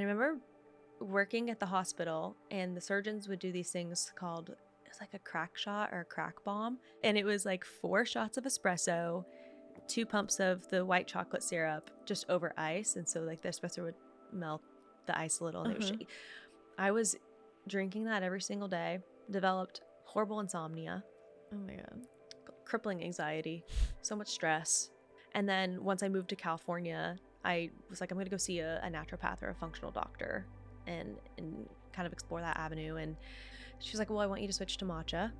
I remember working at the hospital, and the surgeons would do these things called, it was like a crack shot or a crack bomb. And it was like 4 shots of espresso, 2 pumps of the white chocolate syrup just over ice. And so like the espresso would melt the ice a little and it would shake. I was drinking that every single day, developed horrible insomnia. Oh my God. Crippling anxiety, so much stress. And then once I moved to California, I was like, I'm going to go see a naturopath or a functional doctor and kind of explore that avenue. And she was like, well, I want you to switch to matcha.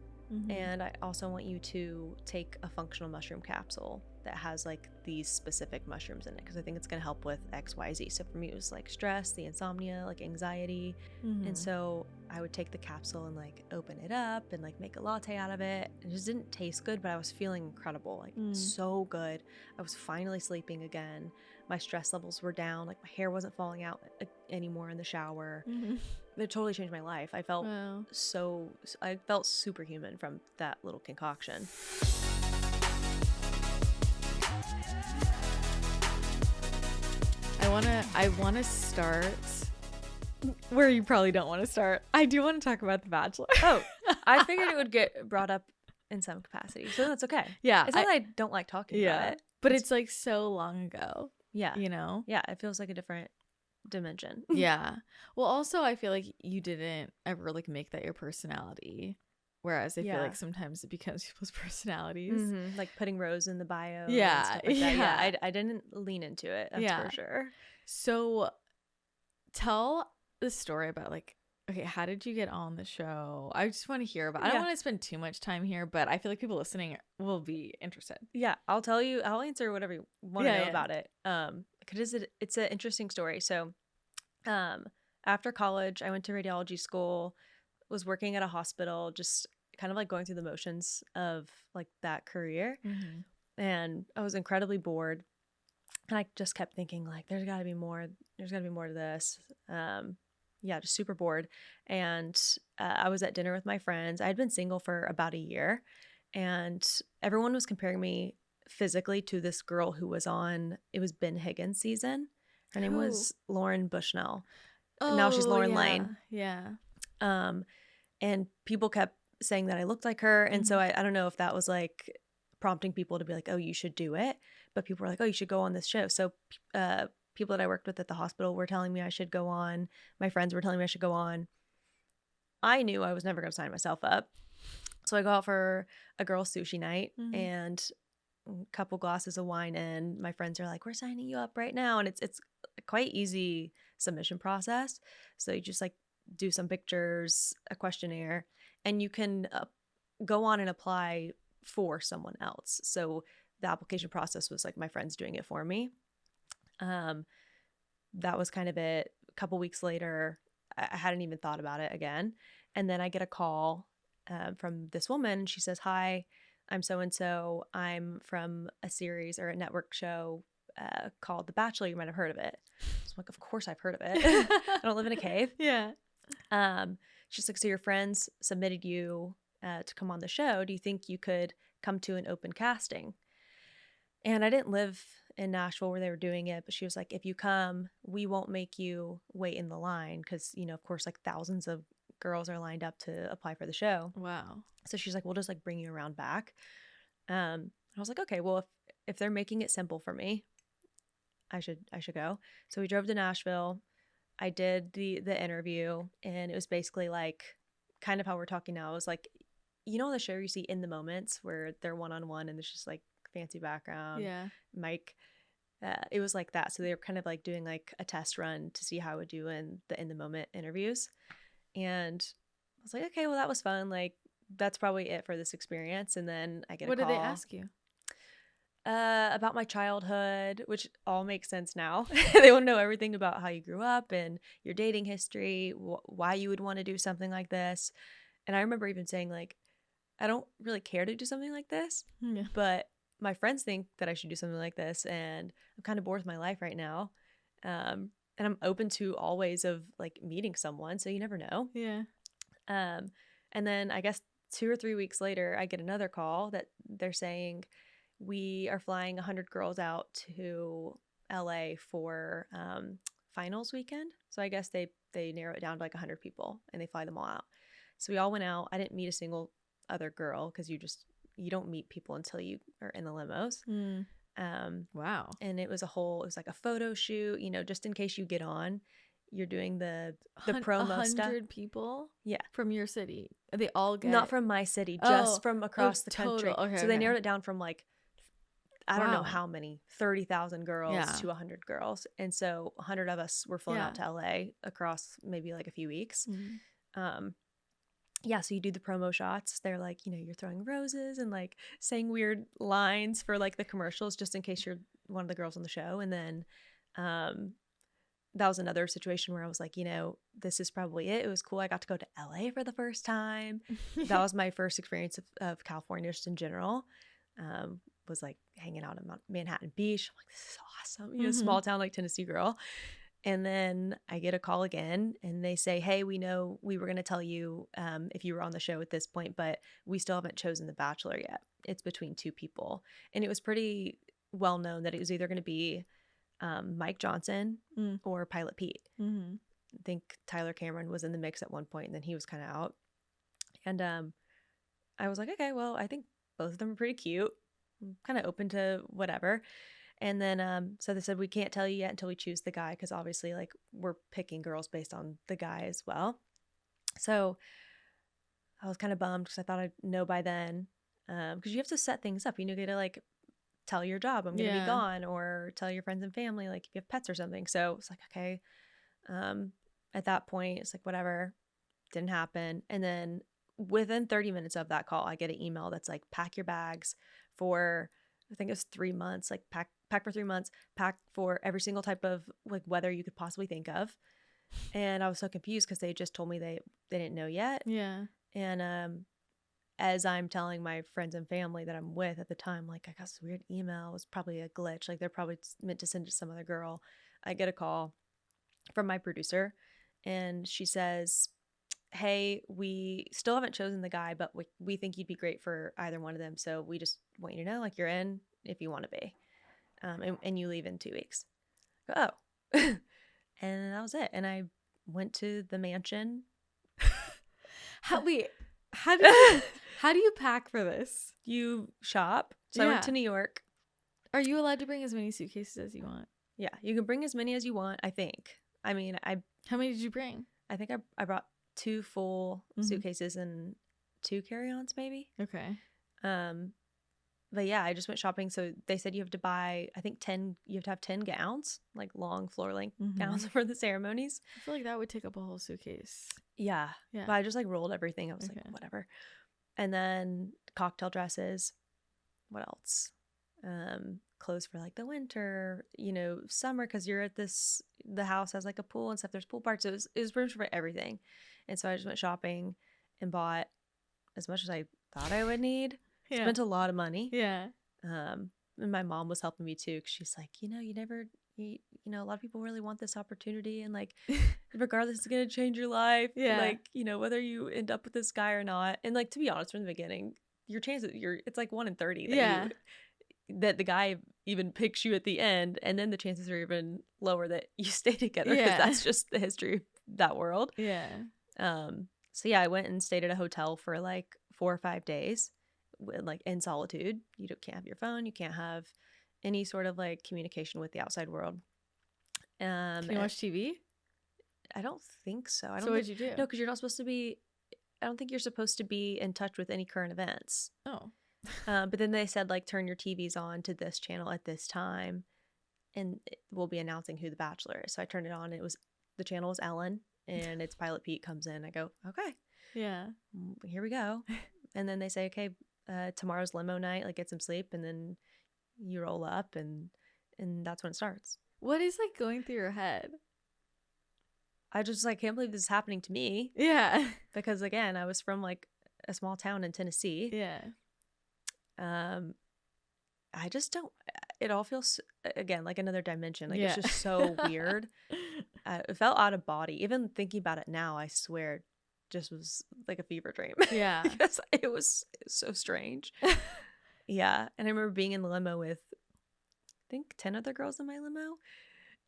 And I also want you to take a functional mushroom capsule that has like these specific mushrooms in it, because I think it's going to help with XYZ. So for me, it was like stress, the insomnia, like anxiety. And so I would take the capsule and like open it up and like make a latte out of it. It just didn't taste good, but I was feeling incredible, like so good. I was finally sleeping again. My stress levels were down. Like my hair wasn't falling out anymore in the shower. It totally changed my life. I felt I felt superhuman from that little concoction. I wanna start where you probably don't want to start. I do want to talk about The Bachelor. Oh, I figured it would get brought up in some capacity, so that's okay. Yeah, it's not that I don't like talking about it, but it's like so long ago. Yeah, you know. Yeah, it feels like a different dimension. Yeah. Well, also I feel like you didn't ever like make that your personality, whereas I feel like sometimes it becomes people's personalities. Like putting Rose in the bio. Yeah, and stuff like that. Yeah. I didn't lean into it. That's for sure. So, tell the story about like, okay, how did you get on the show? I just want to hear about. I don't want to spend too much time here, but I feel like people listening will be interested. Yeah, I'll tell you. I'll answer whatever you want to know about it. Because it's an interesting story. So, after college, I went to radiology school, was working at a hospital, just kind of like going through the motions of like that career. And I was incredibly bored. And I just kept thinking like, there's gotta be more to this. Just super bored. And I was at dinner with my friends. I had been single for about a year, and everyone was comparing me physically to this girl who was on, it was Ben Higgins season. Her name was Lauren Bushnell. Oh, now she's Lauren Lane. Yeah. And people kept saying that I looked like her. And so I don't know if that was like prompting people to be like, oh, you should do it. But people were like, oh, you should go on this show. So people that I worked with at the hospital were telling me I should go on. My friends were telling me I should go on. I knew I was never going to sign myself up. So I go out for a girls' sushi night, and a couple glasses of wine in. My friends are like, we're signing you up right now. And it's a quite easy submission process. So you just like do some pictures, a questionnaire, and you can go on and apply for someone else. So the application process was like my friends doing it for me. That was kind of it. A couple weeks later, I hadn't even thought about it again. And then I get a call from this woman. She says, hi, I'm so-and-so. I'm from a series or a network show called The Bachelor. You might have heard of it. So I'm like, of course I've heard of it. I don't live in a cave. Yeah. She's like, so your friends submitted you to come on the show. Do you think you could come to an open casting? And I didn't live in Nashville where they were doing it, but she was like, if you come, we won't make you wait in the line, because, you know, of course, like thousands of girls are lined up to apply for the show. Wow. So she's like, we'll just like bring you around back. I was like, okay, well, if they're making it simple for me, I should go. So we drove to Nashville. I did the interview, and it was basically like kind of how we're talking now. It was like, you know, the show you see In the Moments where they're one-on-one and there's just like fancy background, mic. It was like that. So they were kind of like doing like a test run to see how I would do in the moment interviews. And I was like, okay, well, that was fun. Like, that's probably it for this experience. And then I get a call. What did they ask you? About my childhood, which all makes sense now. They want to know everything about how you grew up and your dating history, why you would want to do something like this. And I remember even saying like, I don't really care to do something like this, but my friends think that I should do something like this, and I'm kind of bored with my life right now. And I'm open to all ways of like meeting someone, so you never know. Yeah. And then I guess 2 or 3 weeks later, I get another call that they're saying, we are flying 100 girls out to LA for finals weekend. So I guess they narrow it down to like 100 people and they fly them all out. So we all went out. I didn't meet a single other girl because you don't meet people until you are in the limos. Wow. And it was like a photo shoot, just in case you get on, you're doing the promo stuff. 100 people? Yeah. From your city? They all get... Not from my city, just from across the country. Okay, so they narrowed it down from like, I don't know Wow. how many, 30,000 girls Yeah. to 100 girls. And so 100 of us were flown out to LA across maybe like a few weeks. Yeah, so you do the promo shots. They're like, you're throwing roses and like saying weird lines for like the commercials just in case you're one of the girls on the show. And then that was another situation where I was like, this is probably it. It was cool. I got to go to LA for the first time. That was my first experience of California just in general. Was like hanging out in Manhattan Beach. I'm like, this is awesome. Small town like Tennessee girl. And then I get a call again and they say, hey, we know we were going to tell you if you were on the show at this point, but we still haven't chosen the Bachelor yet. It's between two people. And it was pretty well known that it was either going to be Mike Johnson or Pilot Pete. I think Tyler Cameron was in the mix at one point and then he was kind of out. And I was like, okay, well, I think both of them are pretty cute. I'm kind of open to whatever. And then, so they said, we can't tell you yet until we choose the guy. Cause obviously like we're picking girls based on the guy as well. So I was kind of bummed cause I thought I'd know by then. Cause you have to set things up. You get to like tell your job, I'm going to be gone, or tell your friends and family, like if you have pets or something. So it's like, okay. At that point it's like, whatever, didn't happen. And then within 30 minutes of that call, I get an email that's like, pack your bags for, I think it was 3 months, like pack for 3 months, pack for every single type of like weather you could possibly think of. And I was so confused because they just told me they didn't know yet. Yeah. And as I'm telling my friends and family that I'm with at the time, like I got this weird email. It was probably a glitch. Like they're probably meant to send it to some other girl. I get a call from my producer and she says, hey, we still haven't chosen the guy, but we think you'd be great for either one of them. So we just want you to know, like, you're in if you want to be. And you leave in 2 weeks. Oh. And that was it. And I went to the mansion. How do you pack for this? You shop. So I went to New York. Are you allowed to bring as many suitcases as you want? Yeah, you can bring as many as you want, I think. I mean, How many did you bring? I think I brought 2 full suitcases and 2 carry-ons maybe. Okay. But yeah, I just went shopping. So they said you have to buy, I think you have to have 10 gowns, like long floor length gowns for the ceremonies. I feel like that would take up a whole suitcase. Yeah. But I just like rolled everything. I was like, whatever. And then cocktail dresses. What else? Clothes for like the winter, summer, because you're at the house has like a pool and stuff. There's pool parts. So it was pretty much for everything. And so I just went shopping and bought as much as I thought I would need. Yeah. Spent a lot of money. Yeah. And my mom was helping me too, because she's like, a lot of people really want this opportunity, and like, regardless, it's gonna change your life. Yeah. Like, whether you end up with this guy or not. And like, to be honest, from the beginning, your chances, it's like 1 in 30 that the guy even picks you at the end, and then the chances are even lower that you stay together, because that's just the history of that world. Yeah. So yeah, I went and stayed at a hotel for like 4 or 5 days, like in solitude. You can't have your phone. You can't have any sort of like communication with the outside world. Can you watch TV? I don't think so. So what did you do? No, because you're not supposed to be. I don't think you're supposed to be in touch with any current events. Oh. But then they said, like, turn your TVs on to this channel at this time, and we'll be announcing who the Bachelor is. So I turned it on. The channel was Ellen, and it's Pilot Pete comes in. I go, okay. Yeah. Here we go. And then they say, okay, tomorrow's limo night. Like, get some sleep, and then you roll up, and that's when it starts. What is like going through your head? I just like can't believe this is happening to me. Yeah. Because again, I was from like a small town in Tennessee. Yeah. I just don't. It all feels again like another dimension. Like it's just so weird. It felt out of body. Even thinking about it now, I swear, it just was like a fever dream. Yeah. Because it was so strange. Yeah, and I remember being in the limo with, I think 10 other girls in my limo,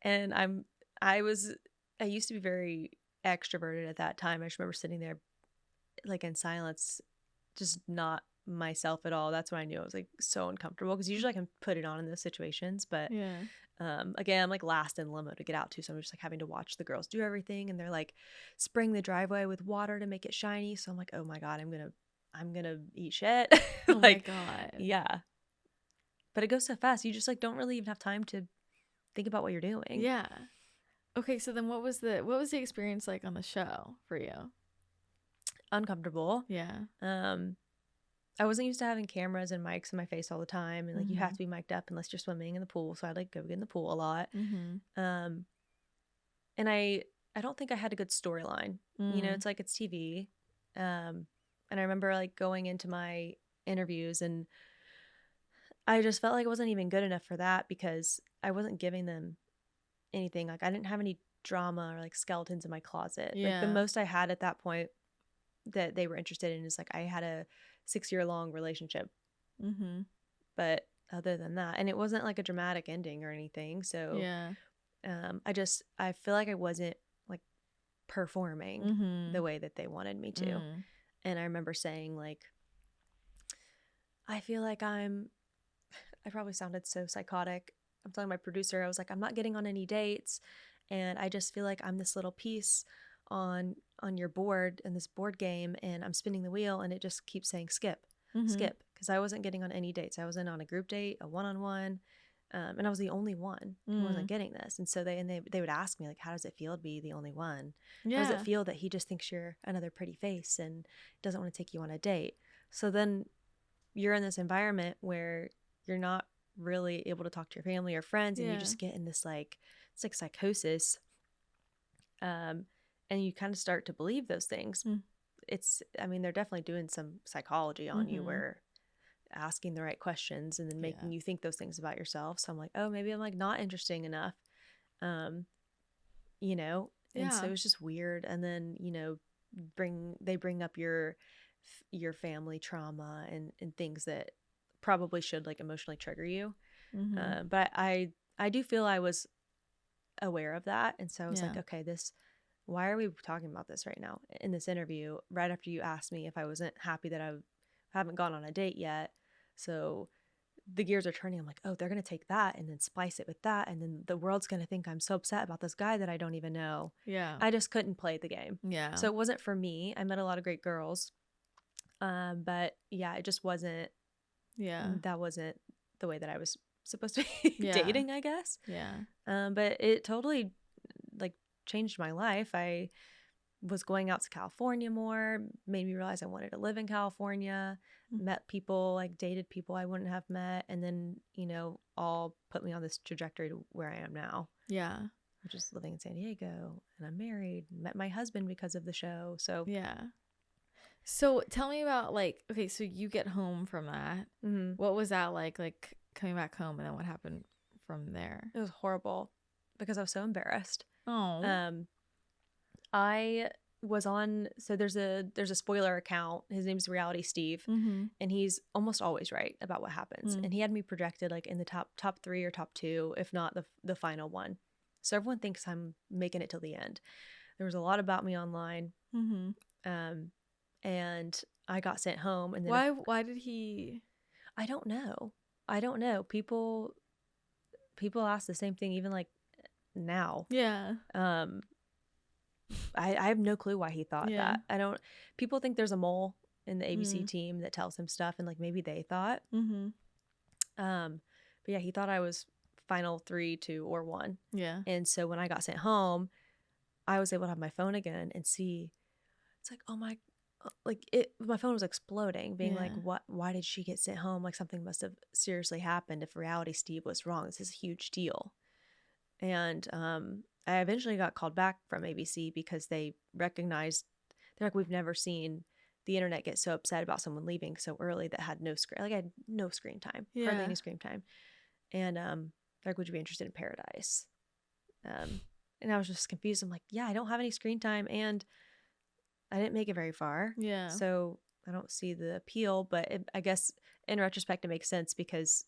and I'm I used to be very extroverted at that time. I just remember sitting there like in silence, just not myself at all. That's when I knew I was like so uncomfortable, because usually I can put it on in those situations, but Yeah. again, I'm like last in limo to get out to, so I'm just like having to watch the girls do everything, and they're like spraying the driveway with water to make it shiny. So I'm like, oh my god, I'm gonna eat shit. Oh Like, my God. yeah. But it goes so fast. You just like don't really even have time to think about what you're doing. Yeah. Okay, so then what was the experience like on the show for you? Uncomfortable. Yeah. I wasn't used to having cameras and mics in my face all the time, and like you have Mhm. to be mic'd up unless you're swimming in the pool. So I'd like go get in the pool a lot. Mhm. And I don't think I had a good storyline. You know, it's like it's TV. And I remember like going into my interviews, and I just felt like I wasn't even good enough for that, because I wasn't giving them anything. Like I didn't have any drama or like skeletons in my closet. Like the Yeah. most I had at that point that they were interested in is like I had a 6-year long relationship. Mhm. But other than that, and it wasn't like a dramatic ending or anything. So Yeah. I feel like I wasn't like performing Mhm. the way that they wanted me to. And I remember saying like, I feel like I probably sounded so psychotic. I'm telling my producer, I was like, I'm not getting on any dates, and I just feel like I'm this little piece on your board in this board game, and I'm spinning the wheel, and it just keeps saying skip, skip, because I wasn't getting on any dates. I wasn't on a group date, a one-on-one, and I was the only one who wasn't getting this. And so they would ask me like, how does it feel to be the only one? Yeah. How does it feel that he just thinks you're another pretty face and doesn't want to take you on a date? So then you're in this environment where you're not really able to talk to your family or friends, and you just get in this like, it's like psychosis. And you kind of start to believe those things. I mean, they're definitely doing some psychology on you, where asking the right questions and then making you think those things about yourself. So I'm like, oh, maybe I'm like not interesting enough. You know, and so it's just weird. And then, you know, they bring up your family trauma and things that probably should like emotionally trigger you. But I do feel I was aware of that, and so I was like, okay, why are we talking about this right now in this interview, right after you asked me if I wasn't happy that I haven't gone on a date yet? So the gears are turning. I'm like, oh, they're going to take that and then splice it with that, and then the world's going to think I'm so upset about this guy that I don't even know. Yeah. I just couldn't play the game. Yeah. So it wasn't for me. I met a lot of great girls. But yeah, it just wasn't. Yeah. That wasn't the way that I was supposed to be dating, I guess. Yeah. But it totally like changed my life. I was going out to California more, made me realize I wanted to live in California, met people, like dated people I wouldn't have met, and then, you know, all put me on this trajectory to where I am now. Yeah. Which is living in San Diego, and I'm married, met my husband because of the show. So yeah. So tell me about like, okay, so you get home from that. What was that like coming back home, and then what happened from there? it was horrible because I was so embarrassed. Oh. I was on, so there's a spoiler account. His name's Reality Steve, and he's almost always right about what happens. And he had me projected like in the top 3 or top 2, if not the final one. So everyone thinks I'm making it till the end. There was a lot about me online, and I got sent home. And then why did he? I don't know. People ask the same thing, even like now. Yeah. I have no clue why he thought that. People think there's a mole in the ABC team that tells him stuff, and like maybe they thought. But yeah, he thought I was final 3, 2, or 1. Yeah. And so when I got sent home, I was able to have my phone again and see, it's like, oh my, like my phone was exploding, being like, why did she get sent home? Like something must have seriously happened if Reality Steve was wrong. This is a huge deal. And I eventually got called back from ABC because they recognized, they're like, we've never seen the internet get so upset about someone leaving so early that had no screen, like I had no screen time, hardly any screen time. And they're like, would you be interested in Paradise? And I was just confused. I'm like, yeah, I don't have any screen time, and I didn't make it very far. Yeah. So I don't see the appeal, but I guess in retrospect, it makes sense because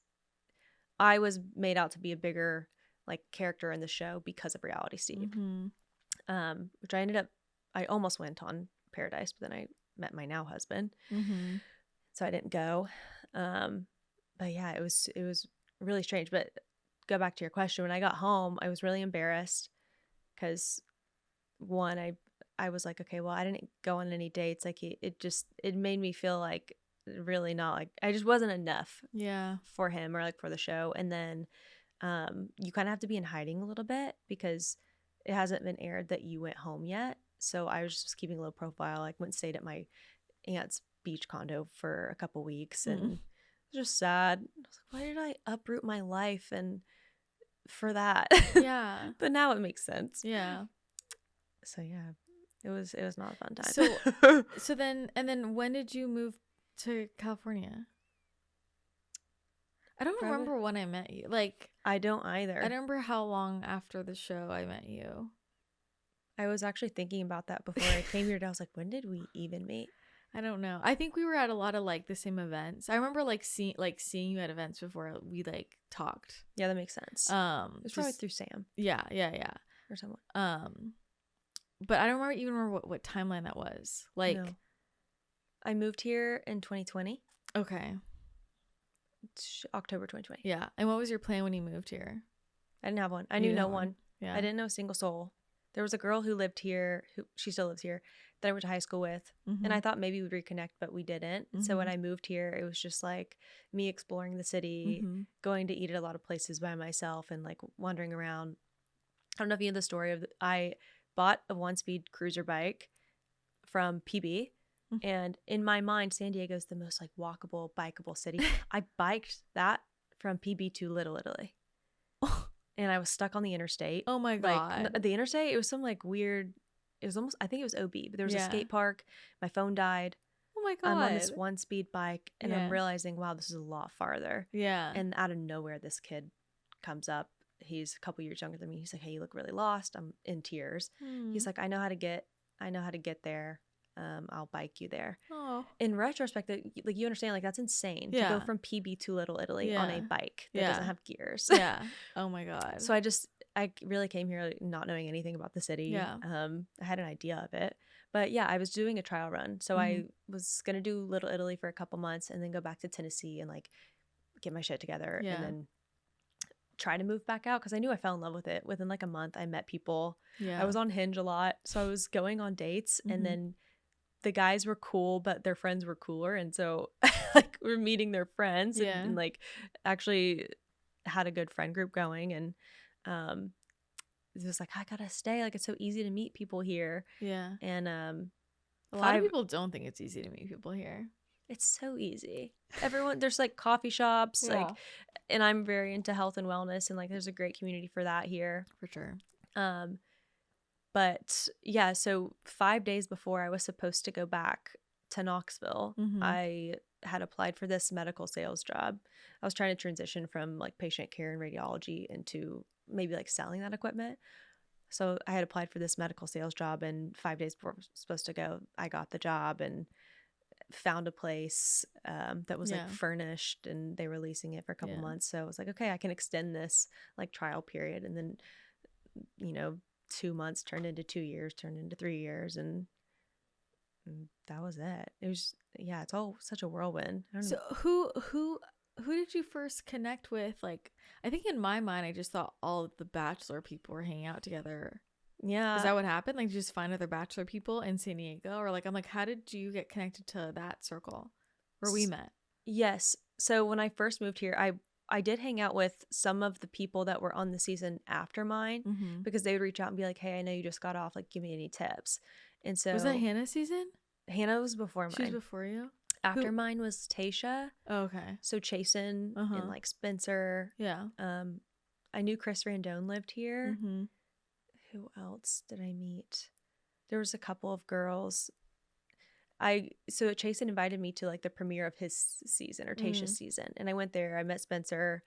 I was made out to be a bigger like character in the show because of Reality Steve. Mm-hmm. Which I almost went on Paradise, but then I met my now husband. Mm-hmm. So I didn't go. But yeah, it was really strange. But go back to your question. When I got home, I was really embarrassed because one, I was like, okay, well, I didn't go on any dates. Like it made me feel like really not like I just wasn't enough for him or like for the show. And then you kind of have to be in hiding a little bit because it hasn't been aired that you went home yet. So I was just keeping a low profile. Like went and stayed at my aunt's beach condo for a couple weeks and it was just sad. I was like, why did I uproot my life and for that? Yeah. But now it makes sense. Yeah. So yeah, it was not a fun time. So then when did you move to California? I don't remember when I met you. Like I don't either. I don't remember how long after the show I met you. I was actually thinking about that before I came here. I was like, when did we even meet? I don't know. I think we were at a lot of like the same events. I remember like seeing you at events before we like talked. Yeah, that makes sense. It was probably through Sam. Yeah. Or someone. But I don't remember what timeline that was. Like, no. I moved here in 2020. Okay. October 2020. Yeah. And what was your plan when you moved here? I didn't have one. I knew no one. Yeah. I didn't know a single soul. There was a girl who lived here, she still lives here, that I went to high school with. And I thought maybe we'd reconnect, but we didn't. So when I moved here, it was just like me exploring the city, going to eat at a lot of places by myself and like wandering around. I don't know if you know the story of I bought a 1-speed cruiser bike from PB. And in my mind, San Diego is the most like walkable, bikeable city. I biked that from PB to Little Italy. And I was stuck on the interstate. Oh my God. Like the interstate, it was some like weird, it was almost, I think it was OB, but there was a skate park. My phone died. Oh my God. I'm on this 1-speed bike and I'm realizing, wow, this is a lot farther. Yeah. And out of nowhere, this kid comes up. He's a couple years younger than me. He's like, hey, you look really lost. I'm in tears. He's like, I know how to get there. I'll bike you there. Oh. In retrospect, like you understand, like that's insane to go from PB to Little Italy on a bike that doesn't have gears. Yeah. Oh my God. So I really came here like, not knowing anything about the city. Yeah. I had an idea of it, but yeah, I was doing a trial run. So I was gonna do Little Italy for a couple months and then go back to Tennessee and like get my shit together and then try to move back out because I knew I fell in love with it. Within like a month, I met people. Yeah. I was on Hinge a lot, so I was going on dates and then the guys were cool, but their friends were cooler. And so like we're meeting their friends and like actually had a good friend group going. And it was like, I gotta stay. Like, it's so easy to meet people here. Yeah. And a lot of people don't think it's easy to meet people here. It's so easy. Everyone, there's like coffee shops, like, and I'm very into health and wellness and like there's a great community for that here. For sure. But yeah, so 5 days before I was supposed to go back to Knoxville, I had applied for this medical sales job. I was trying to transition from like patient care and radiology into maybe like selling that equipment. So I had applied for this medical sales job and 5 days before I was supposed to go, I got the job and found a place that was like furnished and they were leasing it for a couple months. So I was like, okay, I can extend this like trial period. And then, 2 months turned into 2 years, turned into 3 years, and that was it. It was it's all such a whirlwind. I don't know. Who did you first connect with? Like, I think in my mind, I just thought all of the Bachelor people were hanging out together. Yeah, is that what happened? Like, did you just find other Bachelor people in San Diego, or like, I'm like, how did you get connected to that circle where we met? Yes. So when I first moved here, I did hang out with some of the people that were on the season after mine because they would reach out and be like, hey, I know you just got off. Like, give me any tips. And so. Was that Hannah's season? Hannah was before mine. She was before you? After mine was Tasha. Oh, okay. So Chasen and like Spencer. Yeah. I knew Chris Randone lived here. Who else did I meet? There was a couple of girls. So Chasen invited me to like the premiere of his season or Tasha's season. And I went there, I met Spencer.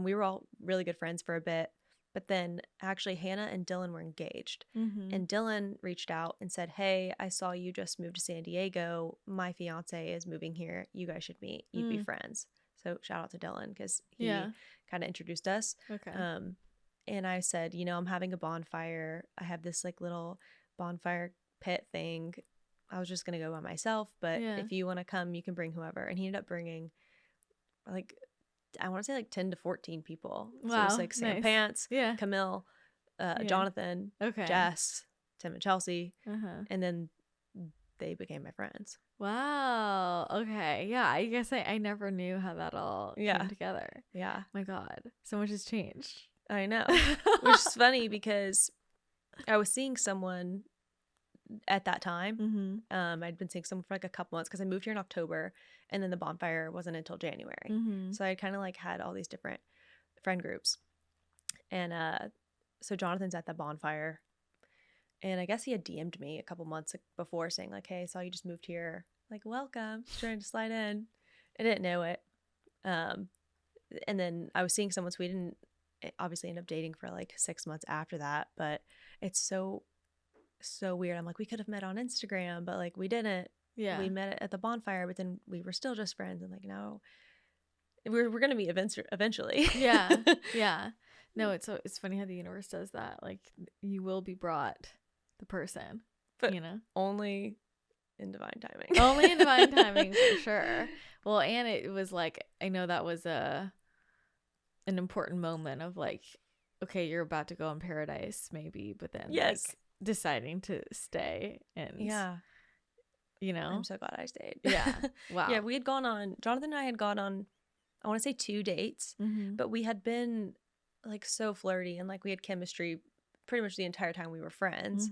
We were all really good friends for a bit, but then actually Hannah and Dylan were engaged and Dylan reached out and said, hey, I saw you just moved to San Diego. My fiance is moving here. You guys should meet. You'd be friends. So shout out to Dylan because he kind of introduced us. Okay. And I said, I'm having a bonfire. I have this like little bonfire pit thing. I was just going to go by myself, but if you want to come, you can bring whoever. And he ended up bringing like, I want to say like 10 to 14 people. Wow. So it was like Sam Nice. Pants, Yeah. Camille, Jonathan, Okay. Jess, Tim and Chelsea. Uh-huh. And then they became my friends. Wow. Okay. Yeah. I guess I never knew how that all came together. Yeah. My God. So much has changed. I know. Which is funny because I was seeing someone at that time. Mm-hmm. I'd been seeing someone for like a couple months because I moved here in October, and then the bonfire wasn't until January. Mm-hmm. So I kind of like had all these different friend groups. And so Jonathan's at the bonfire, and I guess he had DM'd me a couple months before saying like, hey, saw you just moved here. Like, welcome. Just trying to slide in. I didn't know it. And then I was seeing someone, so we didn't obviously end up dating for like 6 months after that. But it's so weird. I'm like, we could have met on Instagram, but like we didn't. Yeah. We met at the bonfire, but then we were still just friends. And like, no, we're gonna meet eventually. Yeah. Yeah. No, it's funny how the universe does that. Like, you will be brought the person, but only in divine timing. Only in divine timing, for sure. Well, and it was like, I know that was an important moment of like, okay, you're about to go in paradise maybe, but then like deciding to stay. And I'm so glad I stayed. Yeah. Wow. Yeah, we had gone on, Jonathan and I had gone on, I want to say 2 dates, but we had been like so flirty and like we had chemistry pretty much the entire time we were friends.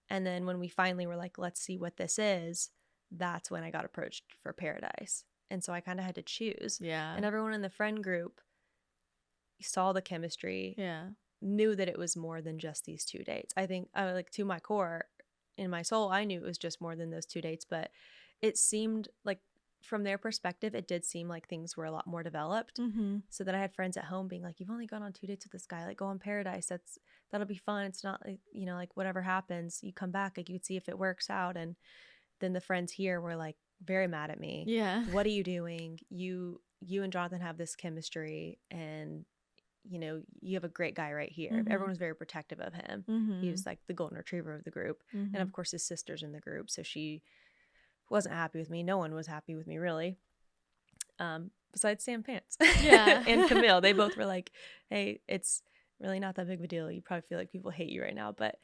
And then when we finally were like, let's see what this is, that's when I got approached for paradise. And so I kind of had to choose. Yeah. And everyone in the friend group saw the chemistry. Yeah. Knew that it was more than just these 2 dates. I think like to my core, in my soul, I knew it was just more than those 2 dates, but it seemed like from their perspective, it did seem like things were a lot more developed. So that I had friends at home being like, you've only gone on 2 dates with this guy, like go on paradise. That'll be fun. It's not like, like whatever happens, you come back, like you could see if it works out. And then the friends here were like very mad at me. Yeah. What are you doing? You and Jonathan have this chemistry, and you have a great guy right here. Everyone was very protective of him. He was like the golden retriever of the group. And of course his sister's in the group, so she wasn't happy with me. No one was happy with me, really. Besides Sam Pants. Yeah. And Camille. They both were like, hey, it's really not that big of a deal. You probably feel like people hate you right now, but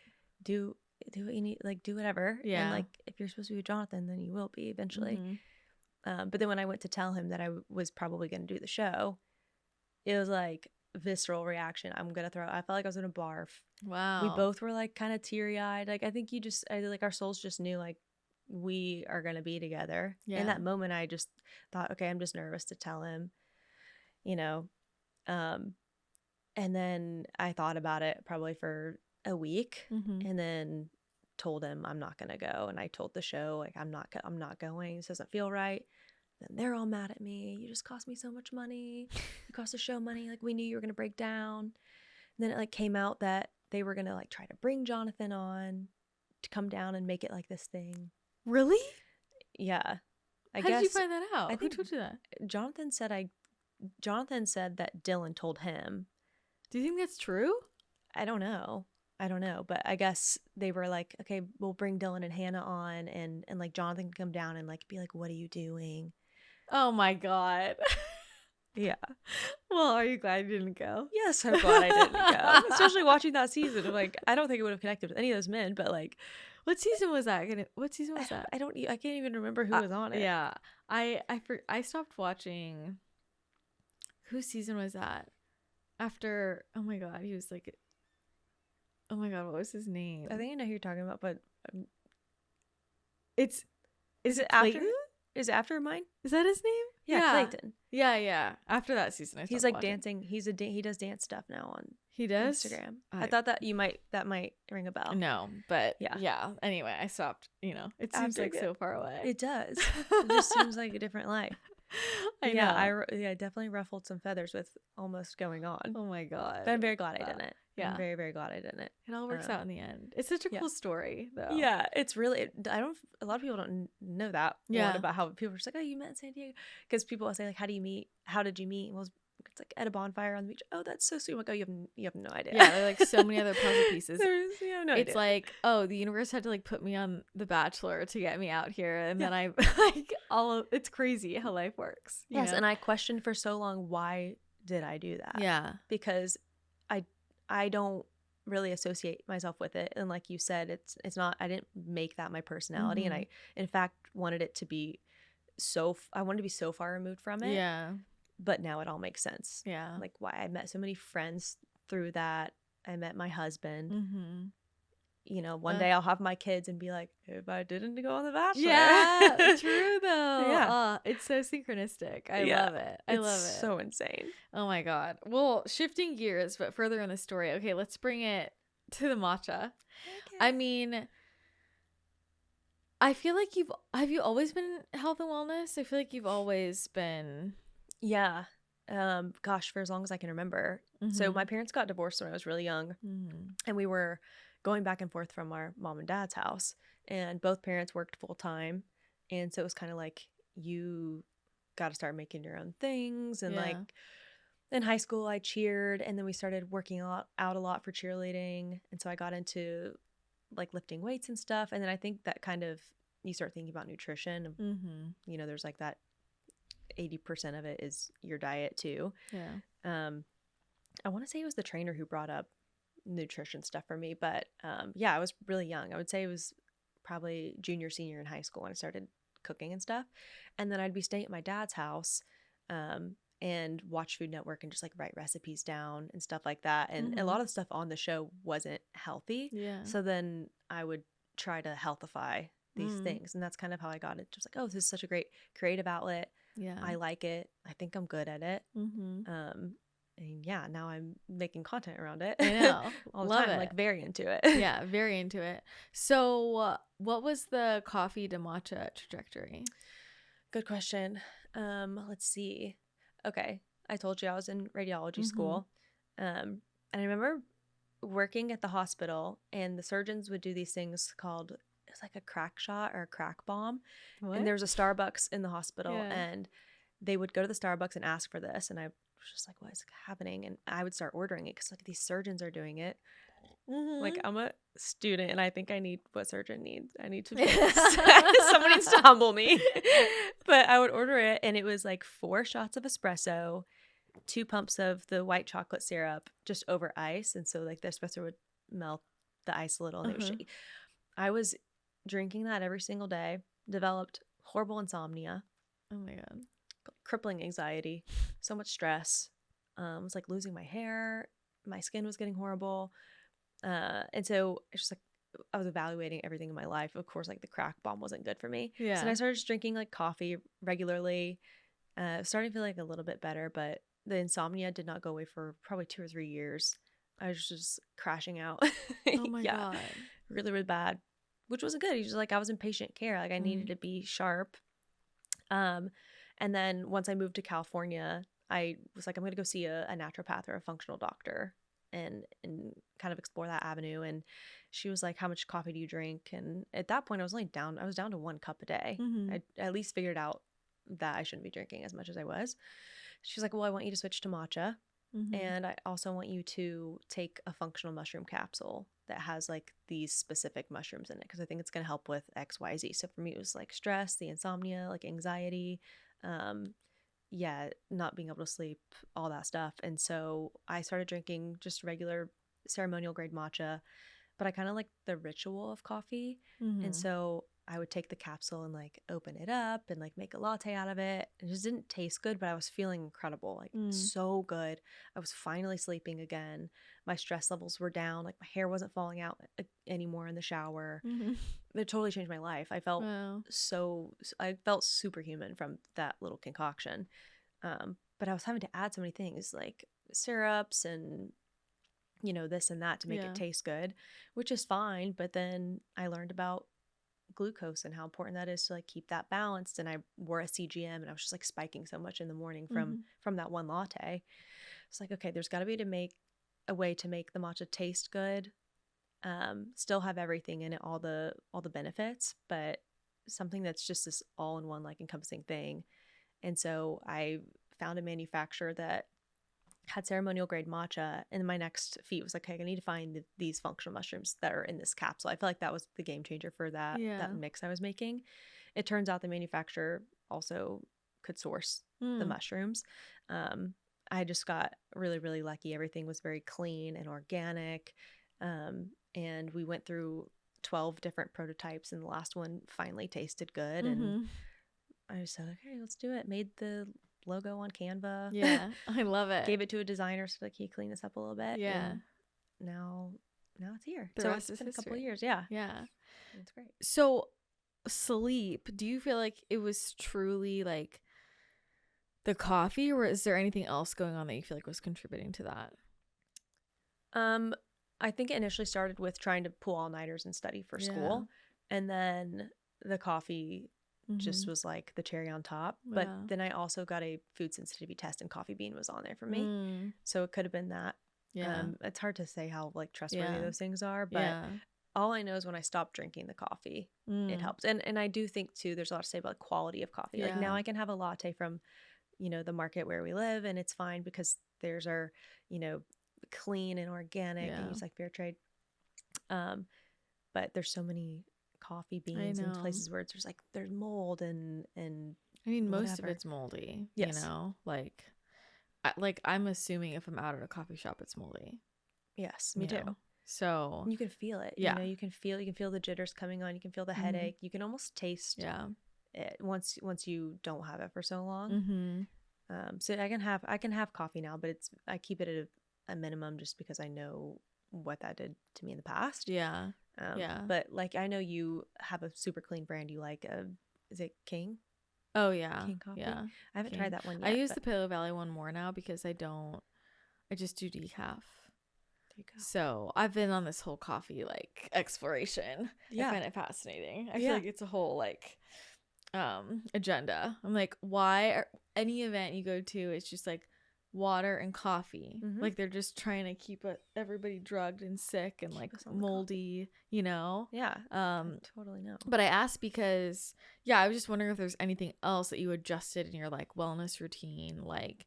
do what you need, like do whatever. Yeah. And like if you're supposed to be with Jonathan, then you will be eventually. But then when I went to tell him that I was probably going to do the show, it was like visceral reaction. I felt like I was gonna barf. Wow. We both were like kind of teary-eyed. Like I think like our souls just knew like we are gonna be together. Yeah. In that moment I just thought, okay, I'm just nervous to tell him, and then I thought about it probably for a week, and then told him I'm not gonna go. And I told the show like I'm not going. This doesn't feel right. Then they're all mad at me. You just cost me so much money. You cost the show money. Like we knew you were gonna break down. And then it like came out that they were gonna like try to bring Jonathan on to come down and make it like this thing. Really? Yeah. How did you find that out? Who told you that? Jonathan said that Dylan told him. Do you think that's true? I don't know, but I guess they were like, okay, we'll bring Dylan and Hannah on, and like Jonathan can come down and like be like, what are you doing? Oh my God. Yeah. Well, are you glad you didn't go? Yes, I'm glad I didn't go. Especially watching that season. I'm like, I don't think it would have connected with any of those men, but like, what season was that? I can't even remember who was on it. Yeah. I stopped watching. Whose season was that? After, oh my God, he was like, oh my God, what was his name? I think I know who you're talking about, but is it after? Is it after mine? Is that his name? Yeah, Clayton. Yeah. After that season, he's like watching. Dancing. He does dance stuff now on. He does Instagram. I thought that might ring a bell. No, but yeah. Anyway, I stopped. It seems like so far away. It does. It just seems like a different life. I know. I definitely ruffled some feathers with almost going on. Oh my God. But I'm very glad I didn't. Yeah. I'm very, very glad I didn't. It all works out in the end. It's such a cool story, though. Yeah, it's really. A lot of people don't know that. About how people are just like, oh, you met in San Diego, because people will say like, how did you meet? Well, it's like at a bonfire on the beach. Oh, that's so sweet. I'm like, oh, you have no idea. Yeah, there are like so many other puzzle pieces. You have no it's idea. like, oh, the universe had to like put me on The Bachelor to get me out here, and then I like it's crazy how life works. Yes, and I questioned for so long, why did I do that? Yeah, because I don't really associate myself with it, and like you said, it's not. I didn't make that my personality, and I in fact wanted it to be I wanted to be so far removed from it. Yeah. But now it all makes sense. Yeah. Like why I met so many friends through that. I met my husband. You know, one day I'll have my kids and be like, if I didn't go on The Bachelor. Yeah, true though. Yeah. It's so synchronistic. I love it. I love it. So insane. Oh my God. Well, shifting gears, but further in the story. Okay, let's bring it to the matcha. Okay. I mean, I feel like have you always been health and wellness? I feel like you've always been. Yeah. Gosh, for as long as I can remember. So my parents got divorced when I was really young, and we were going back and forth from our mom and dad's house, and both parents worked full time. And so it was kind of like, you got to start making your own things. And like in high school I cheered, and then we started working out a lot for cheerleading. And so I got into like lifting weights and stuff. And then I think that kind of, you start thinking about nutrition. You know, there's like that 80% of it is your diet too. Yeah. I want to say it was the trainer who brought up nutrition stuff for me, but yeah, I was really young. I would say it was probably junior, senior in high school when I started cooking and stuff. And then I'd be staying at my dad's house and watch Food Network and just like write recipes down and stuff like that. And a lot of the stuff on the show wasn't healthy. Yeah. So then I would try to healthify these things. And that's kind of how I got it. Just like, oh, this is such a great creative outlet. Yeah. I like it. I think I'm good at it. And yeah, now I'm making content around it. I know. All the Love time. it. Like very into it. Yeah, very into it. So what was the coffee to matcha trajectory? Good question. Let's see. Okay. I told you I was in radiology school. And I remember working at the hospital, and the surgeons would do these things called, it was like a crack shot or a crack bomb. What? And there was a Starbucks in the hospital, and they would go to the Starbucks and ask for this. And I was just like, what is happening? And I would start ordering it because like these surgeons are doing it. Like, I'm a student and I think I need what surgeon needs. I need to someone needs to humble me. But I would order it, and it was like 4 shots of espresso, 2 pumps of the white chocolate syrup just over ice. And so like the espresso would melt the ice a little, and it was shake. I was drinking that every single day, developed horrible insomnia. Oh my God. Crippling anxiety, so much stress. Was like losing my hair, my skin was getting horrible. And so it's just like, I was evaluating everything in my life. Of course, like the crack bomb wasn't good for me. Yeah. So then I started just drinking like coffee regularly. Starting to feel like a little bit better, but the insomnia did not go away for probably 2 or 3 years. I was just crashing out. Oh my God. Really, really bad, which wasn't good. It's just like I was in patient care. Like I needed to be sharp. And then once I moved to California, I was like, I'm going to go see a naturopath or a functional doctor and kind of explore that avenue. And she was like, how much coffee do you drink? And at that point I was down to 1 cup a day. I at least figured out that I shouldn't be drinking as much as I was. She was like, well, I want you to switch to matcha. And I also want you to take a functional mushroom capsule that has like these specific mushrooms in it, because I think it's going to help with XYZ. So for me, it was like stress, the insomnia, like anxiety, not being able to sleep, all that stuff. And so I started drinking just regular ceremonial grade matcha, but I kind of like the ritual of coffee. And so I would take the capsule and like open it up and like make a latte out of it. It just didn't taste good, but I was feeling incredible, like so good. I was finally sleeping again. My stress levels were down. Like my hair wasn't falling out anymore in the shower. It totally changed my life. I felt I felt superhuman from that little concoction. But I was having to add so many things like syrups and, you know, this and that to make it taste good, which is fine. But then I learned about glucose and how important that is to like keep that balanced. And I wore a CGM, and I was just like spiking so much in the morning from that one latte. It's like, okay, there's got to be a way to make the matcha taste good, still have everything in it, all the benefits, but something that's just this all in one like encompassing thing. And so I found a manufacturer that had ceremonial grade matcha, and my next feat was like, okay, I need to find these functional mushrooms that are in this capsule. I feel like that was the game changer for that mix I was making. It turns out the manufacturer also could source the mushrooms. I just got really, really lucky. Everything was very clean and organic. And we went through 12 different prototypes, and the last one finally tasted good. And I just said, okay, let's do it. Made the logo on Canva. Yeah, I love it. Gave it to a designer so like he cleaned this up a little bit. Yeah. And now it's here. The so rest it's is been a couple of history. years. Yeah. Yeah. It's great. So sleep, do you feel like it was truly like the coffee, or is there anything else going on that you feel like was contributing to that? I think it initially started with trying to pull all-nighters and study for school. And then the coffee just was like the cherry on top. But then I also got a food sensitivity test, and coffee bean was on there for me. So it could have been that. Yeah. It's hard to say how like trustworthy those things are, but all I know is when I stopped drinking the coffee, it helps. And I do think too, there's a lot to say about the quality of coffee. Like now I can have a latte from, the market where we live, and it's fine because theirs are, clean and organic and use like fair trade. But there's so many coffee beans in places where it's just like there's mold and I mean, most of it's moldy. Yes. I'm assuming if I'm out at a coffee shop, it's moldy. Yes, me too. So you can feel it. Yeah. You can feel the jitters coming on. You can feel the headache. You can almost taste it once you don't have it for so long. So I can have coffee now, but I keep it at a minimum just because I know what that did to me in the past. Yeah. But like I know you have a super clean brand you like. Is it King? Oh yeah. King coffee. Yeah. I haven't tried that one yet. I use the Paleo Valley one more now because I just do decaf. There you go. So I've been on this whole coffee like exploration. I find it fascinating. I feel like it's a whole like agenda. I'm like, why any event you go to, it's just like water and coffee. Like they're just trying to keep everybody drugged and sick and like moldy, totally know. But I asked because I was just wondering if there's anything else that you adjusted in your like wellness routine, like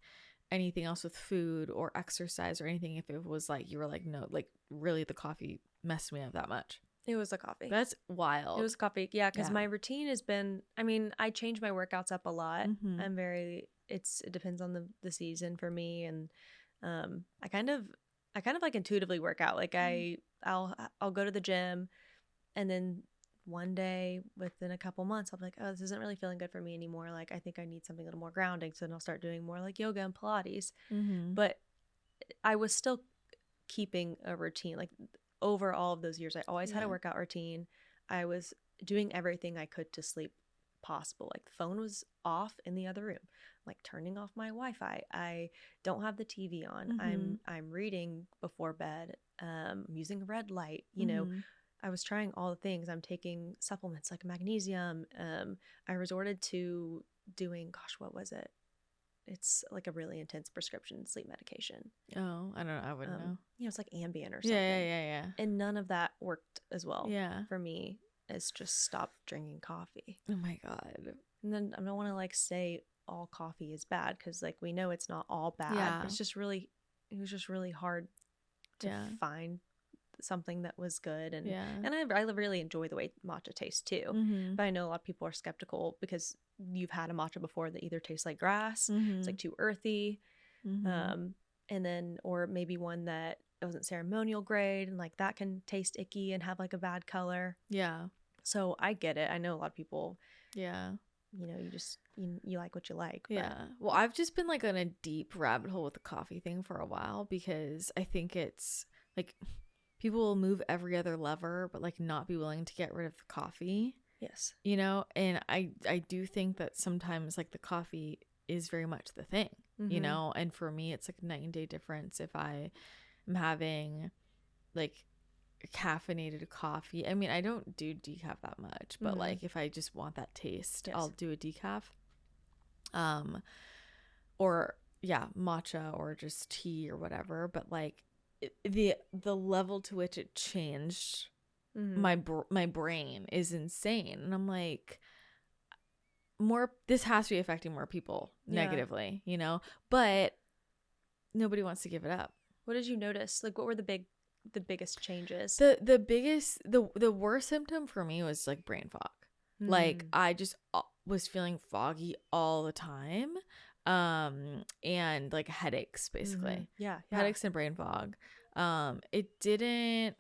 anything else with food or exercise or anything, if it was like you were like, no, like really the coffee messed me up that much. It was the coffee. That's wild. It was coffee. Yeah, because my routine has been, I change my workouts up a lot. I'm very, it depends on the season for me. And I kind of like intuitively work out. Like I'll go to the gym, and then one day within a couple months, I'll be like, oh, this isn't really feeling good for me anymore. Like I think I need something a little more grounding. So then I'll start doing more like yoga and Pilates. But I was still keeping a routine. Like over all of those years, I always had a workout routine. I was doing everything I could to sleep possible. Like the phone was off in the other room, like turning off my Wi-Fi. I don't have the TV on. I'm reading before bed. I'm using red light. I was trying all the things. I'm taking supplements like magnesium. I resorted to doing, what was it? It's like a really intense prescription sleep medication. Oh, I don't know. I wouldn't know. It's like Ambien or something. Yeah. And none of that worked as well. Yeah. For me, it's just stop drinking coffee. Oh my God. And then I don't want to like say all coffee is bad because like we know it's not all bad. Yeah. It was just really hard to find something that was good. And I really enjoy the way matcha tastes too. But I know a lot of people are skeptical because you've had a matcha before that either tastes like grass, it's like too earthy, and then or maybe one that it wasn't ceremonial grade and like that can taste icky and have like a bad color. So I get it. I know a lot of people you just you like what you like, but. Well, I've just been like on a deep rabbit hole with the coffee thing for a while because I think it's like people will move every other lever but like not be willing to get rid of the coffee. Yes. And I do think that sometimes like the coffee is very much the thing, and for me it's like a night and day difference if I am having like caffeinated coffee. I mean, I don't do decaf that much, but like if I just want that taste, I'll do a decaf. Or matcha or just tea or whatever, but like the level to which it changed my brain is insane. And I'm like, this has to be affecting more people negatively, but nobody wants to give it up. What did you notice? Like, what were the biggest changes? The worst symptom for me was like brain fog. Like I just was feeling foggy all the time, and like headaches basically. Yeah. Headaches and brain fog. It didn't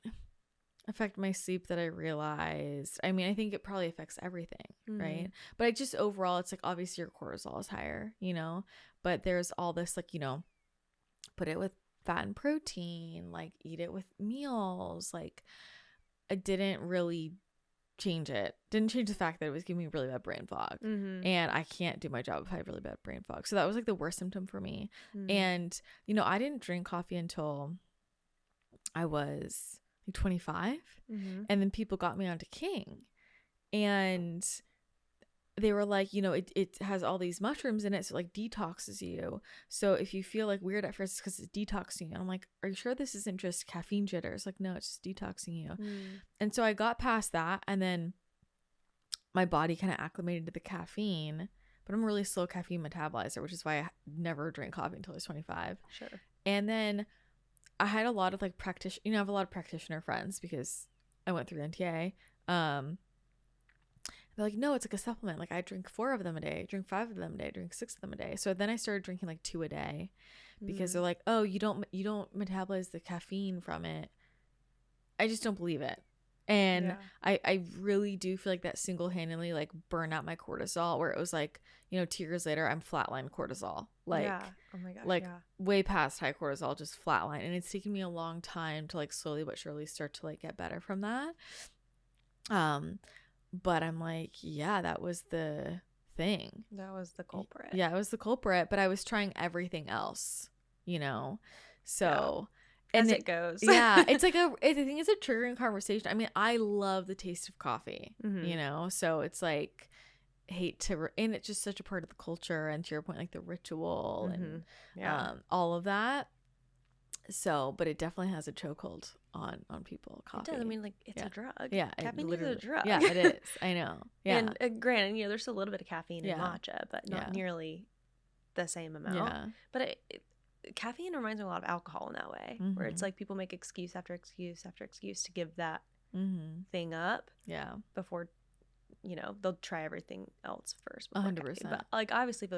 affect my sleep that I realized. I mean, I think it probably affects everything, right? But I just overall, it's like obviously your cortisol is higher, you know, but there's all this like, you know, put it with fat and protein, like eat it with meals. Like I didn't really change it. Didn't change the fact that it was giving me really bad brain fog. And I can't do my job if I have really bad brain fog. So that was like the worst symptom for me. And, you know, I didn't drink coffee until I was like 25. And then people got me onto King. And they were like, you know, it has all these mushrooms in it, so it like detoxes you. So if you feel like weird at first, it's because it's detoxing you. And I'm like, are you sure this isn't just caffeine jitters? Like, no, it's just detoxing you. And so I got past that, and then my body kind of acclimated to the caffeine. But I'm a really slow caffeine metabolizer, which is why I never drank coffee until I was 25. Sure. And then I had a lot of like I have a lot of practitioner friends because I went through the NTA. They're like, no, it's like a supplement. Like I drink 4 of them a day, drink 5 of them a day, drink 6 of them a day. So then I started drinking like 2 a day because they're like, oh, you don't metabolize the caffeine from it. I just don't believe it. And I really do feel like that single-handedly like burned out my cortisol, where it was like, you know, 2 years later, I'm flatline cortisol. Like, oh my gosh, like way past high cortisol, just flatline. And it's taken me a long time to like slowly but surely start to like get better from that. But I'm like, yeah, that was the thing. That was the culprit. Yeah, it was the culprit. But I was trying everything else, you know? So, and as it goes. Yeah, it's like I think it's a triggering conversation. I mean, I love the taste of coffee, you know? So it's like, and it's just such a part of the culture. And to your point, like the ritual and all of that. So, but it definitely has a chokehold on people. Coffee. It does. I mean, like it's a drug. Yeah, caffeine is a drug. Yeah, it is. I know. Yeah, and granted, you know, there's a little bit of caffeine in matcha, but not nearly the same amount. Yeah. But caffeine reminds me a lot of alcohol in that way, where it's like people make excuse after excuse after excuse to give that thing up. Yeah. Before, you know, they'll try everything else first. 100%. But like, I obviously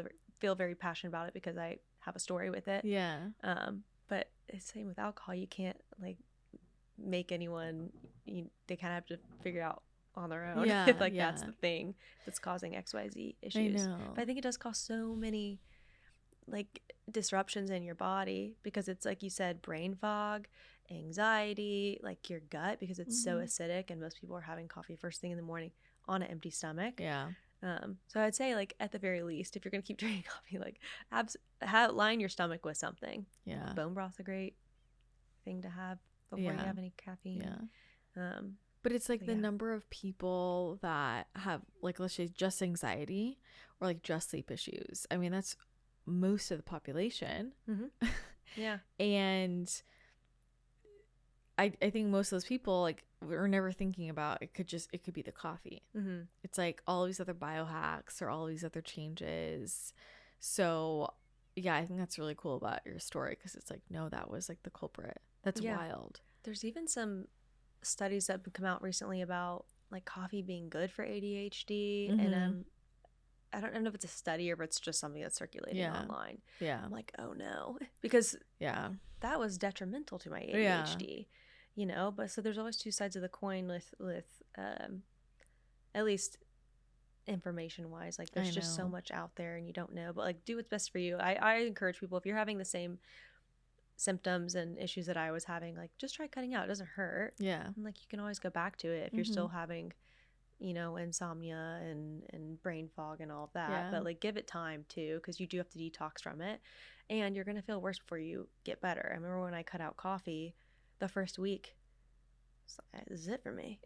feel very passionate about it because I have a story with it. Yeah. But it's the same with alcohol. You can't like make anyone. They kind of have to figure out on their own. Yeah, if like that's the thing that's causing XYZ issues. I know. But I think it does cause so many like disruptions in your body, because it's like you said, brain fog, anxiety, like your gut, because it's so acidic, and most people are having coffee first thing in the morning on an empty stomach. Yeah. So I'd say, like, at the very least, if you're gonna keep drinking coffee, like line your stomach with something. Yeah. Bone broth's a great thing to have before you have any caffeine. Yeah. But it's like the number of people that have, like, let's say just anxiety or like just sleep issues. I mean, that's most of the population. Yeah. And I think most of those people, like, we're never thinking about it could be the coffee. It's like all these other biohacks or all these other changes. So yeah, I think that's really cool about your story, because it's like, no, that was like the culprit. That's wild. There's even some studies that have come out recently about like coffee being good for ADHD, and I don't know if it's a study or if it's just something that's circulating online. Yeah, I'm like, oh no, because that was detrimental to my ADHD. You know, but so there's always 2 sides of the coin with at least information wise. Like, there's just so much out there and you don't know, but like, do what's best for you. I encourage people, if you're having the same symptoms and issues that I was having, like, just try cutting out. It doesn't hurt. Yeah. And like, you can always go back to it if you're still having, you know, insomnia and brain fog and all of that. But like, give it time too, because you do have to detox from it, and you're gonna feel worse before you get better. I remember when I cut out coffee the first week, this is it for me.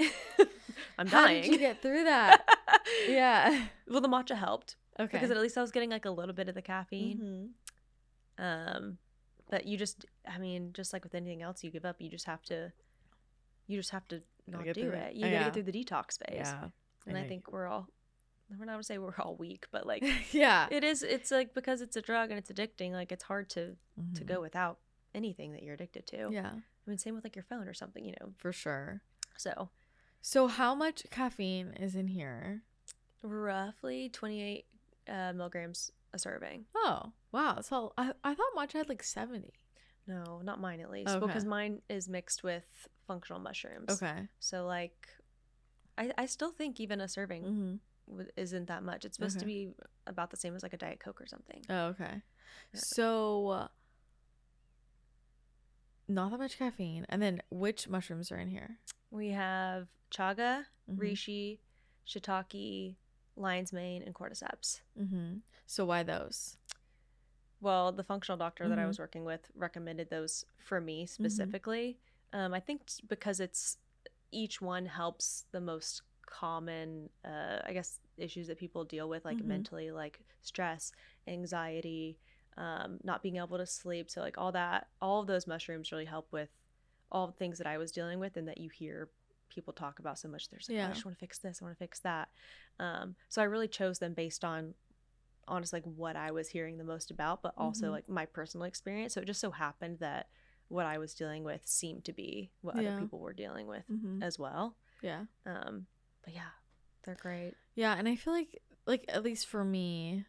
I'm dying. How did you get through that? Yeah. Well, the matcha helped. Okay. Because at least I was getting like a little bit of the caffeine. But you just, I mean, just like with anything else you give up, you just have to not do it. You gotta get through the detox phase. Yeah. And I think we're all we're not gonna say we're all weak, but like yeah, it's like because it's a drug and it's addicting, like it's hard to go without anything that you're addicted to. Yeah. I mean, same with like your phone or something, you know. For sure. So how much caffeine is in here? Roughly 28 milligrams a serving. Oh, wow. So I thought matcha had like 70. No, not mine at least. Okay. Because mine is mixed with functional mushrooms. Okay. So like I still think even a serving isn't that much. It's supposed to be about the same as like a Diet Coke or something. Oh, okay. Yeah. So not that much caffeine. And then which mushrooms are in here? We have chaga, reishi, shiitake, lion's mane, and cordyceps. So why those? Well, the functional doctor that I was working with recommended those for me specifically. I think because it's each one helps the most common, I guess, issues that people deal with, like mentally, like stress, anxiety, not being able to sleep. So like all of those mushrooms really help with all the things that I was dealing with and that you hear people talk about so much. There's like, oh, I just want to fix this, I want to fix that. So I really chose them based on honestly like what I was hearing the most about, but also like my personal experience. So it just so happened that what I was dealing with seemed to be what other people were dealing with as well. Yeah. But yeah, they're great. Yeah, and I feel like at least for me,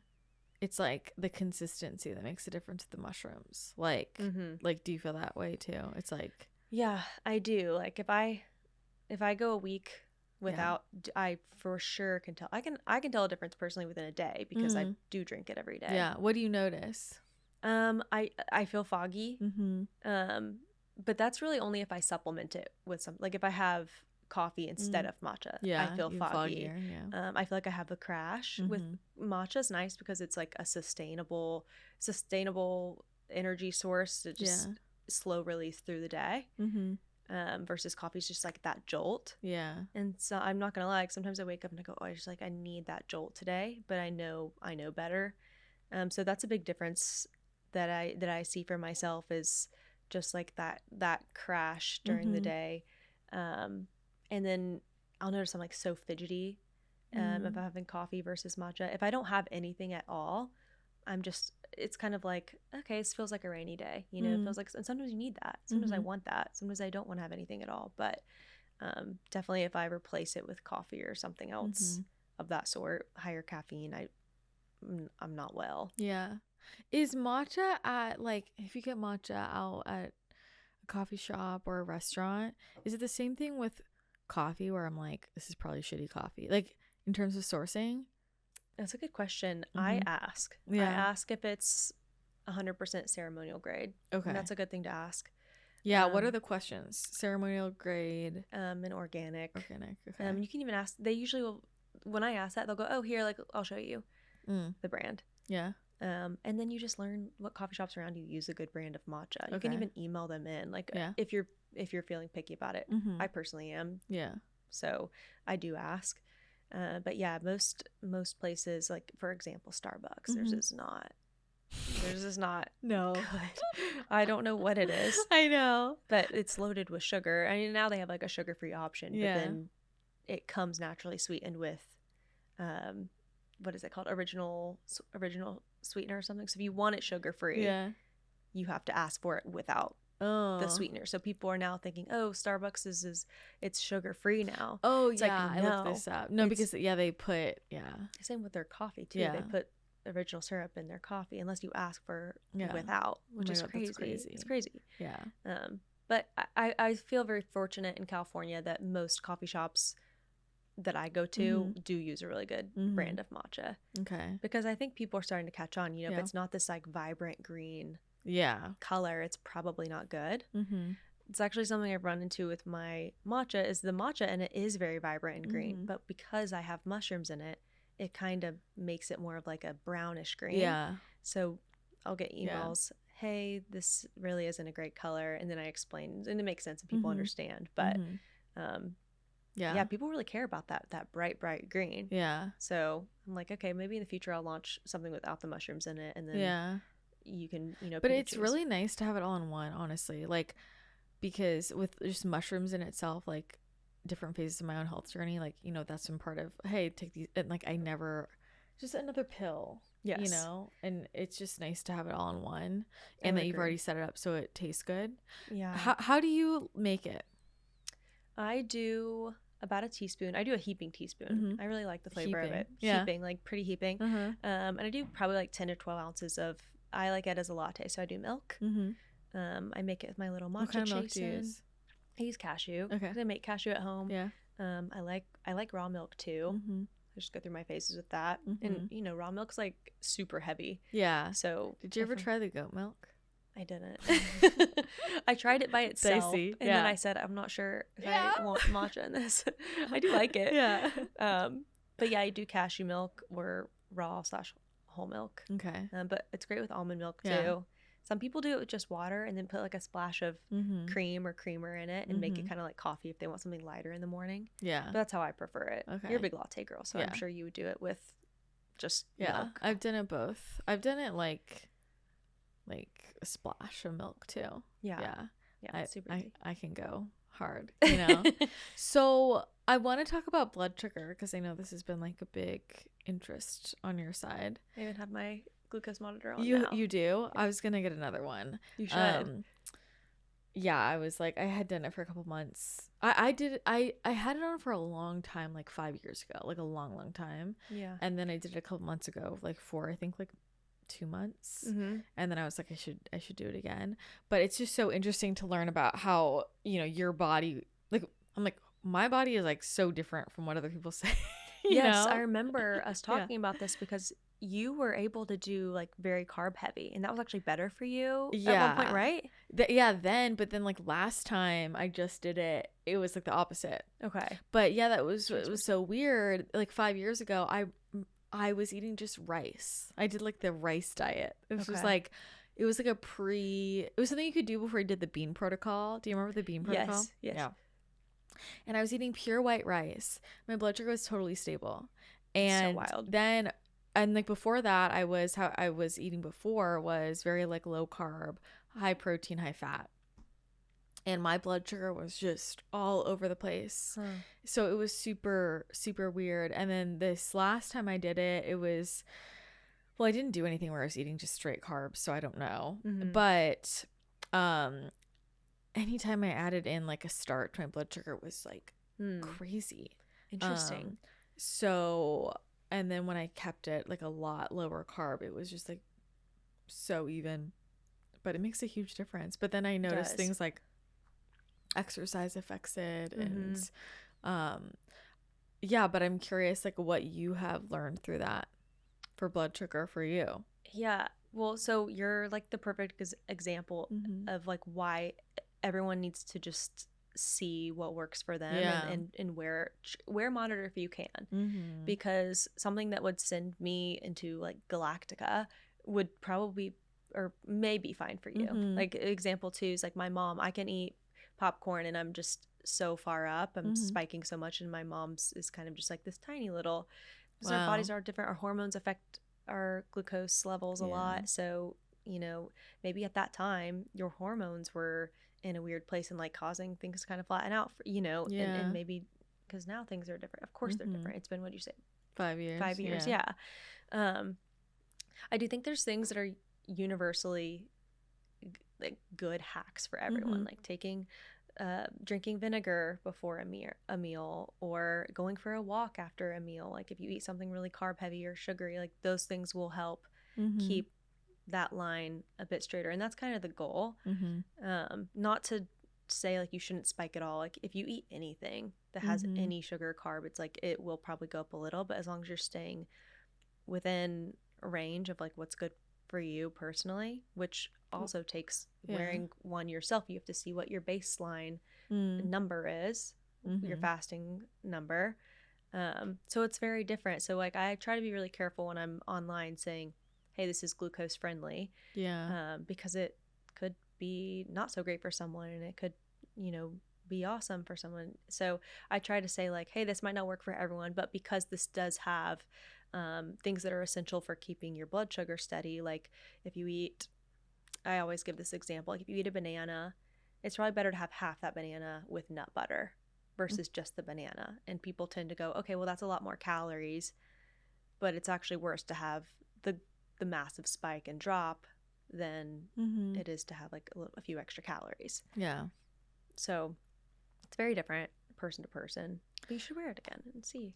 it's like the consistency that makes a difference with the mushrooms. Like like do you feel that way too? It's like, yeah, I do. Like if I go a week without, I for sure can tell. I can tell a difference personally within a day because I do drink it every day. Yeah. What do you notice? I feel foggy. But that's really only if I supplement it with some, like if I have coffee instead of matcha. I feel foggy. I feel like I have a crash. With matcha is nice because it's like a sustainable energy source to just slow release through the day. Versus coffee is just like that jolt. Yeah. And so I'm not gonna lie, like sometimes I wake up and I go, oh, I need that jolt today, but I know better. So that's a big difference that I see for myself, is just like that crash during the day. And then I'll notice I'm like so fidgety if I'm having coffee versus matcha. If I don't have anything at all, it's kind of like, okay, it feels like a rainy day, you know. It feels like, and sometimes you need that, sometimes I want that, sometimes I don't want to have anything at all. But definitely if I replace it with coffee or something else of that sort, higher caffeine, I'm not well. Yeah. Is matcha at, like, if you get matcha out at a coffee shop or a restaurant, is it the same thing with coffee where I'm like, this is probably shitty coffee, like in terms of sourcing? That's a good question. I ask if it's 100% ceremonial grade. Okay. And that's a good thing to ask. Yeah. What are the questions? Ceremonial grade, and organic. Okay. You can even ask, they usually will, when I ask that, they'll go, oh, here, like I'll show you the brand. Yeah. And then you just learn what coffee shops around you use a good brand of matcha. You can even email them in, like if you're feeling picky about it. I personally am. Yeah. So I do ask. But yeah, most places, like for example Starbucks, theirs is not no good. I don't know what it is. I know, but it's loaded with sugar. I mean, now they have like a sugar-free option, but then it comes naturally sweetened with what is it called, original sweetener or something. So if you want it sugar-free, you have to ask for it without the sweetener. So people are now thinking, oh, Starbucks it's sugar-free now. Oh, it's yeah, like, no, I looked this up. No, because they put same with their coffee too. They put original syrup in their coffee unless you ask for without, which is crazy. It's crazy. Yeah. But I feel very fortunate in California that most coffee shops that I go to do use a really good brand of matcha. Okay. Because I think people are starting to catch on, you know, if it's not this like vibrant green color, it's probably not good. It's actually something I've run into with my matcha, is the matcha, and it is very vibrant and green, but because I have mushrooms in it, it kind of makes it more of like a brownish green. Yeah. So I'll get emails, hey, this really isn't a great color, and then I explain, and it makes sense and people understand. But yeah, people really care about that bright green. Yeah. So I'm like, okay, maybe in the future I'll launch something without the mushrooms in it, and then you can, you know. But it's really nice to have it all in one, honestly. Like, because with just mushrooms in itself, like, different phases of my own health journey, like, you know, that's been part of, hey, take these, and like, I never, just another pill, Yes. you know, and it's just nice to have it all in one, I and would that you've agree. already set it up so it tastes good. Yeah. How do you make it? I do about a teaspoon. I do a heaping teaspoon. I really like the flavor of it. Yeah. Heaping, like pretty heaping. And I do probably like 10 to 12 ounces of, I like it as a latte, so I do milk. I make it with my little matcha What kind of milk do you chasen. use? I use cashew. Okay. I make cashew at home. Yeah. I like raw milk too. I just go through my phases with that. And you know, raw milk's like super heavy. Yeah. So did you ever try the goat milk? I didn't. I tried it by itself, and then I said, I'm not sure if I want matcha in this. I do like it. Yeah. But yeah, I do cashew milk or raw/whole milk. Okay. But it's great with almond milk too. Yeah. Some people do it with just water and then put like a splash of cream or creamer in it and make it kind of like coffee if they want something lighter in the morning. Yeah. But that's how I prefer it. Okay. You're a big latte girl, so I'm sure you would do it with just milk. I've done it both. I've done it like a splash of milk too. Yeah. Super easy. I can go hard, you know. So I want to talk about blood sugar because I know this has been like a big interest on your side. I even have my glucose monitor on you now. You do? I was gonna get another one. You should. Yeah, I was like, I had done it for a couple months. I had it on for a long time, like 5 years ago, like a long time. Yeah. And then I did it a couple months ago, like for I think like 2 months. And then I was like, I should do it again. But it's just so interesting to learn about how, you know, your body, like, I'm like, my body is like so different from what other people say. Yes, I remember us talking about this because you were able to do like very carb heavy, and that was actually better for you at one point, right? But then like last time I just did it, it was like the opposite. Okay. But yeah, it was so weird. Like 5 years ago, I was eating just rice. I did like the rice diet. It was just like, it was like it was something you could do before you did the bean protocol. Do you remember the bean protocol? Yes. Yeah. And I was eating pure white rice. My blood sugar was totally stable. And so wild. Then, and like before that, how I was eating before was very like low carb, high protein, high fat. And my blood sugar was just all over the place. So it was super, super weird. And then this last time I did it, it was, well, I didn't do anything where I was eating just straight carbs, so I don't know. But anytime I added in like a start to my blood sugar was like crazy. Interesting. So, and then when I kept it like a lot lower carb, it was just like so even. But it makes a huge difference. But then I noticed things like exercise affects it, and but I'm curious like what you have learned through that for blood sugar for you. Yeah. Well, so you're like the perfect example of like why everyone needs to just see what works for them and wear monitor if you can, because something that would send me into like Galactica would probably or may be fine for you. Like example 2 is like my mom. I can eat popcorn and I'm just so far up. I'm spiking so much, and my mom's is kind of just like this tiny little. So our bodies are different. Our hormones affect our glucose levels a lot. So, you know, maybe at that time your hormones were in a weird place and like causing things to kind of flatten out, for, you know, and maybe because now things are different. Of course they're different. It's been, what'd you say? 5 years. 5 years. Yeah. I do think there's things that are universally like good hacks for everyone, like drinking vinegar before a meal or going for a walk after a meal. Like if you eat something really carb heavy or sugary, like those things will help keep that line a bit straighter, and that's kind of the goal. Not to say like you shouldn't spike at all. Like if you eat anything that has any sugar or carb, it's like it will probably go up a little, but as long as you're staying within a range of like what's good for you personally, which also takes wearing one yourself. You have to see what your baseline number is, your fasting number. So it's very different. So like I try to be really careful when I'm online saying, hey, this is glucose friendly. Because it could be not so great for someone, and it could, you know, be awesome for someone. So I try to say like, hey, this might not work for everyone, but because this does have things that are essential for keeping your blood sugar steady, like if you eat, I always give this example, like if you eat a banana, it's probably better to have half that banana with nut butter versus just the banana. And people tend to go, okay, well, that's a lot more calories, but it's actually worse to have the massive spike and drop than it is to have like a few extra calories. Yeah. So it's very different person to person. But you should wear it again and see.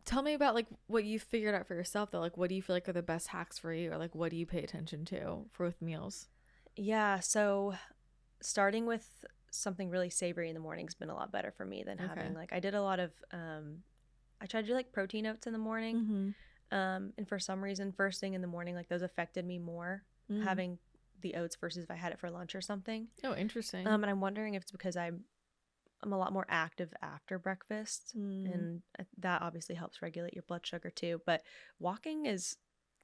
Tell me about like what you figured out for yourself though. Like what do you feel like are the best hacks for you, or like what do you pay attention to for with meals? Yeah, so starting with something really savory in the morning has been a lot better for me than having like, I did a lot of I tried to do like protein oats in the morning. And for some reason, first thing in the morning, like those affected me more having the oats versus if I had it for lunch or something. Oh, interesting. And I'm wondering if it's because I'm a lot more active after breakfast, and that obviously helps regulate your blood sugar too. But walking is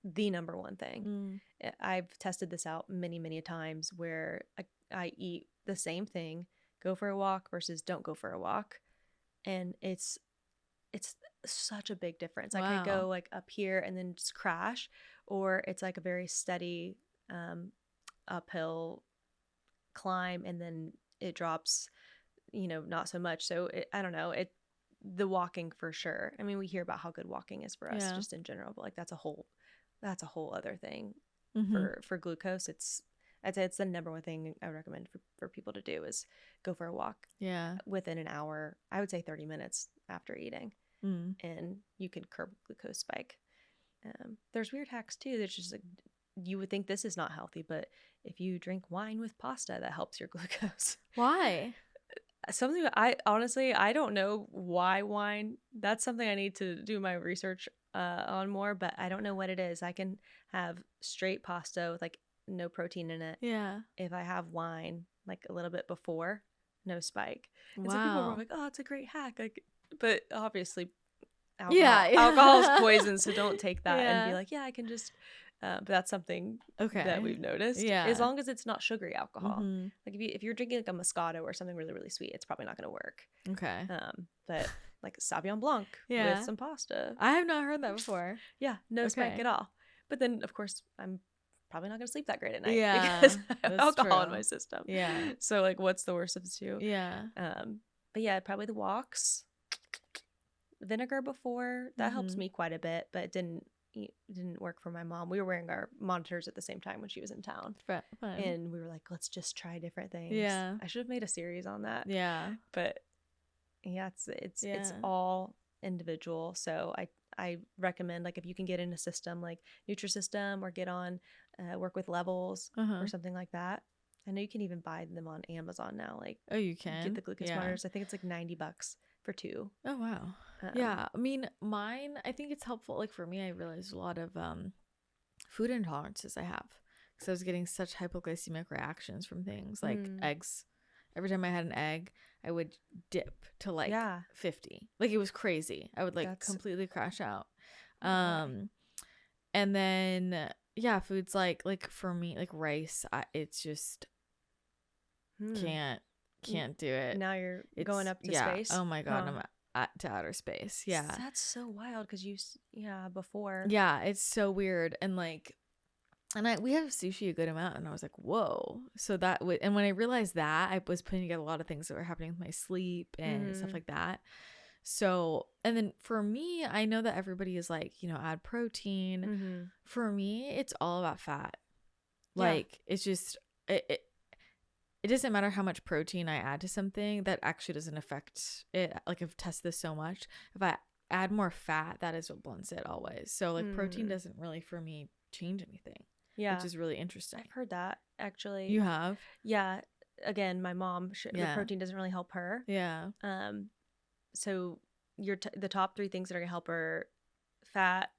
the number one thing. I've tested this out many times where I eat the same thing, go for a walk versus don't go for a walk, and it's such a big difference. Wow. I could go like up here and then just crash, or it's like a very steady uphill climb and then it drops, not so much. So I don't know, the walking for sure. I mean, we hear about how good walking is for us just in general, but like that's a whole other thing. For glucose. I'd say it's the number one thing I would recommend for people to do is go for a walk. Yeah. Within an hour, I would say 30 minutes after eating. And you can curb glucose spike. There's weird hacks too. That's just like, you would think this is not healthy, but if you drink wine with pasta, that helps your glucose. Why? Something I honestly, I don't know why wine. That's something I need to do my research on more, but I don't know what it is. I can have straight pasta with like no protein in it. Yeah. If I have wine like a little bit before, no spike. And so people were like, oh, it's a great hack. Like, but obviously alcohol is poison, so don't take that and be like, yeah, I can just but that's something that we've noticed. Yeah. As long as it's not sugary alcohol. Like if you're drinking like a Moscato or something really, really sweet, it's probably not going to work. Okay. But like Sauvignon Blanc with some pasta. I have not heard that before. Yeah, no spike at all. But then of course I'm probably not going to sleep that great at night because I have alcohol in my system. Yeah. So like what's the worst of the two? Yeah. But yeah, probably the walks. Vinegar before, that helps me quite a bit, but it didn't work for my mom. We were wearing our monitors at the same time when she was in town. Fun. And we were like, let's just try different things. Yeah. I should have made a series on that. Yeah. But yeah, it's all individual. So I recommend like if you can get in a system like Nutrisystem or get on work with Levels or something like that. I know you can even buy them on Amazon now. Like, oh, you can get the glucose monitors. I think it's like $90 for 2. Oh wow. Yeah, I mean mine, I think it's helpful. Like for me, I realized a lot of food intolerances I have because I was getting such hypoglycemic reactions from things like eggs. Every time I had an egg, I would dip to like 50. Like it was crazy. I would like completely crash out. And then foods like for me, like rice, it's just can't do it. Now you're going up to space. Oh my god, I'm to outer space. Yeah, that's so wild because before. Yeah, it's so weird and like, we have sushi a good amount, and I was like, whoa. So that and when I realized that, I was putting together a lot of things that were happening with my sleep and stuff like that. So, and then for me, I know that everybody is like, add protein. For me, it's all about fat. Like it's just it doesn't matter how much protein I add to something, that actually doesn't affect it. Like I've tested this so much. If I add more fat, that is what blunts it always. So like protein doesn't really for me change anything. Yeah. Which is really interesting. I've heard that actually. You have? Yeah. Again, my mom, the protein doesn't really help her. Yeah. So the top 3 things that are going to help her: fat,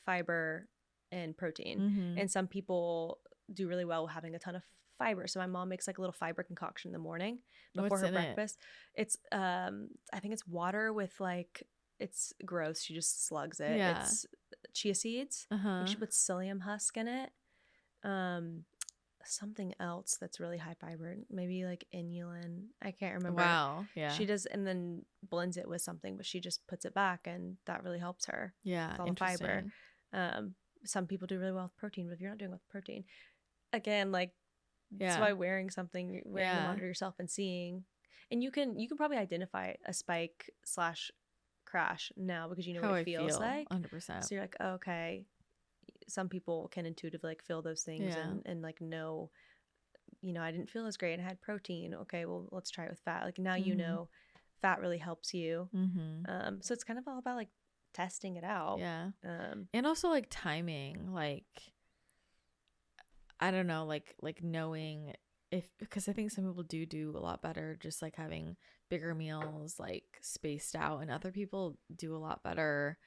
fiber, and protein. And some people do really well with having a ton of fiber. So my mom makes like a little fiber concoction in the morning before her breakfast. It's I think it's water with like, it's gross. She just slugs it. Yeah. It's chia seeds. She puts psyllium husk in it. Something else that's really high fiber, maybe like inulin. I can't remember. Wow. Yeah. She does, and then blends it with something, but she just puts it back, and that really helps her. Yeah. With all the fiber. Some people do really well with protein, but if you're not doing well with protein, again, like that's why wearing the monitor yourself and seeing. And you can probably identify a spike / crash now because you know How what I it feels feel, like. 100%. So you're like, okay, some people can intuitively like feel those things and like know, you know, I didn't feel as great and I had protein. Okay, well, let's try it with fat. Like now you know fat really helps you. So it's kind of all about like testing it out. Yeah. And also like timing, like I don't know, like knowing if, because I think some people do a lot better just like having bigger meals like spaced out, and other people do a lot better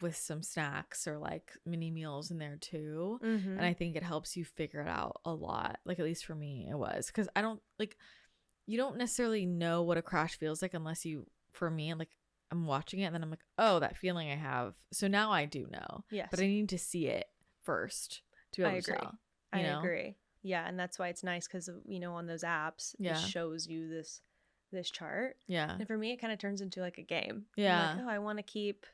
with some snacks or like mini meals in there too. And I think it helps you figure it out a lot. Like at least for me it was, because I don't like, you don't necessarily know what a crash feels like unless you, for me, like I'm watching it and then I'm like, oh, that feeling I have, so now I do know. Yes, but I need to see it first to be able to tell. I agree. Yeah, and that's why it's nice because, you know, on those apps, it shows you this chart. Yeah. And for me, it kind of turns into like a game. Yeah. I'm like, oh, I want to keep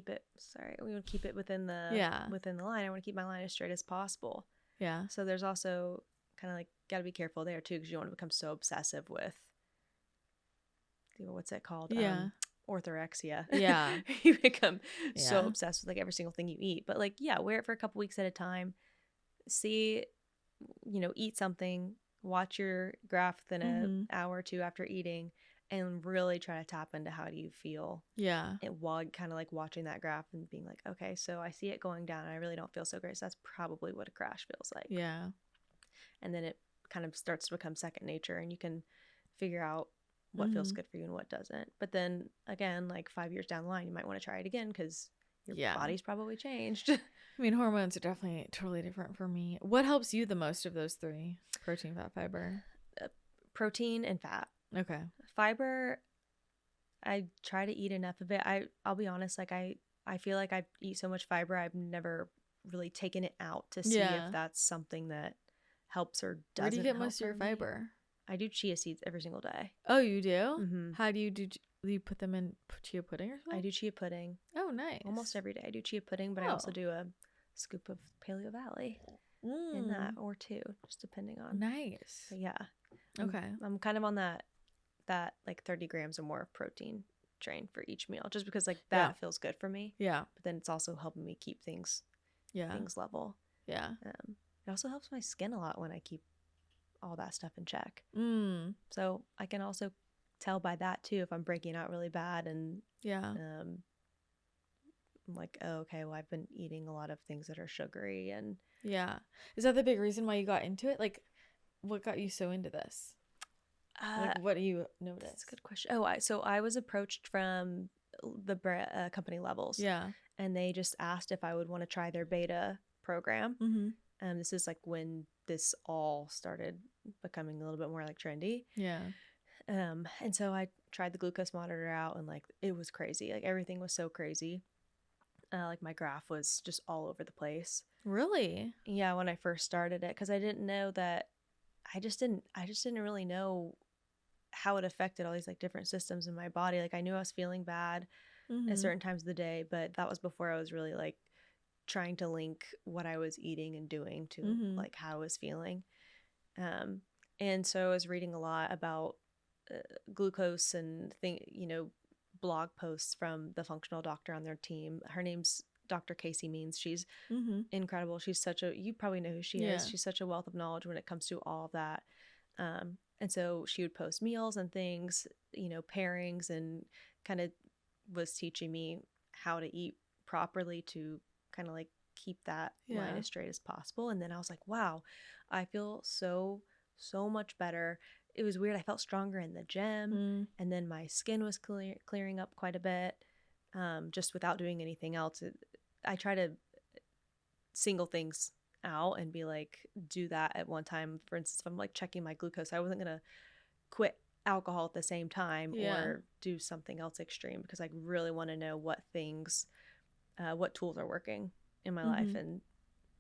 it. Sorry, we want to keep it within the line. I want to keep my line as straight as possible. Yeah. So there's also kind of like got to be careful there too, because you don't want to become so obsessive with, you know, what's it called? Yeah. Orthorexia. Yeah. You become so obsessed with like every single thing you eat. But like, yeah, wear it for a couple weeks at a time. See, you know, eat something, watch your graph within an hour or two after eating, and really try to tap into how do you feel. Yeah. While kind of like watching that graph and being like, okay, so I see it going down and I really don't feel so great. So that's probably what a crash feels like. Yeah. And then it kind of starts to become second nature, and you can figure out what feels good for you and what doesn't. But then again, like 5 years down the line, you might want to try it again because your body's probably changed. I mean, hormones are definitely totally different for me. What helps you the most of those three? Protein, fat, fiber? Protein and fat. Okay. Fiber, I try to eat enough of it. I'll be honest, like I feel like I eat so much fiber, I've never really taken it out to see if that's something that helps or doesn't. Where do you get most of your fiber? I do chia seeds every single day. Oh, you do? How do you put them in chia pudding or something? I do chia pudding. Oh, nice. Almost every day I do chia pudding, but I also do a scoop of Paleo Valley in that, or two, just depending on. Nice. But yeah. Okay. I'm kind of on that like 30 grams or more of protein train for each meal, just because like that feels good for me. Yeah. But then it's also helping me keep things level. Yeah. It also helps my skin a lot when I keep all that stuff in check. So I can also tell by that too if I'm breaking out really bad, and I'm like, oh, okay, well, I've been eating a lot of things that are sugary. And is that the big reason why you got into it? Like, what got you so into this? Like, what do you notice? That's a good question. So I was approached from the company Levels. Yeah. And they just asked if I would want to try their beta program. This is like when this all started becoming a little bit more like trendy. Yeah. And so I tried the glucose monitor out, and like it was crazy. Like everything was so crazy. Like my graph was just all over the place. Really? Yeah, when I first started it, because I didn't know that. I just didn't really know how it affected all these like different systems in my body. Like I knew I was feeling bad at certain times of the day, but that was before I was really like trying to link what I was eating and doing to like how I was feeling. And so I was reading a lot about glucose and blog posts from the functional doctor on their team. Her name's Dr. Casey Means. She's incredible. She's you probably know who she is. She's such a wealth of knowledge when it comes to all of that. And so she would post meals and things, pairings, and kind of was teaching me how to eat properly to kind of like keep that line as straight as possible. And then I was like, wow, I feel so much better. It was weird. I felt stronger in the gym, and then my skin was clearing up quite a bit, just without doing anything else. I try to single things out and be like, do that at one time. For instance, if I'm like checking my glucose, I wasn't going to quit alcohol at the same time or do something else extreme, because I really want to know what things, what tools are working in my life. And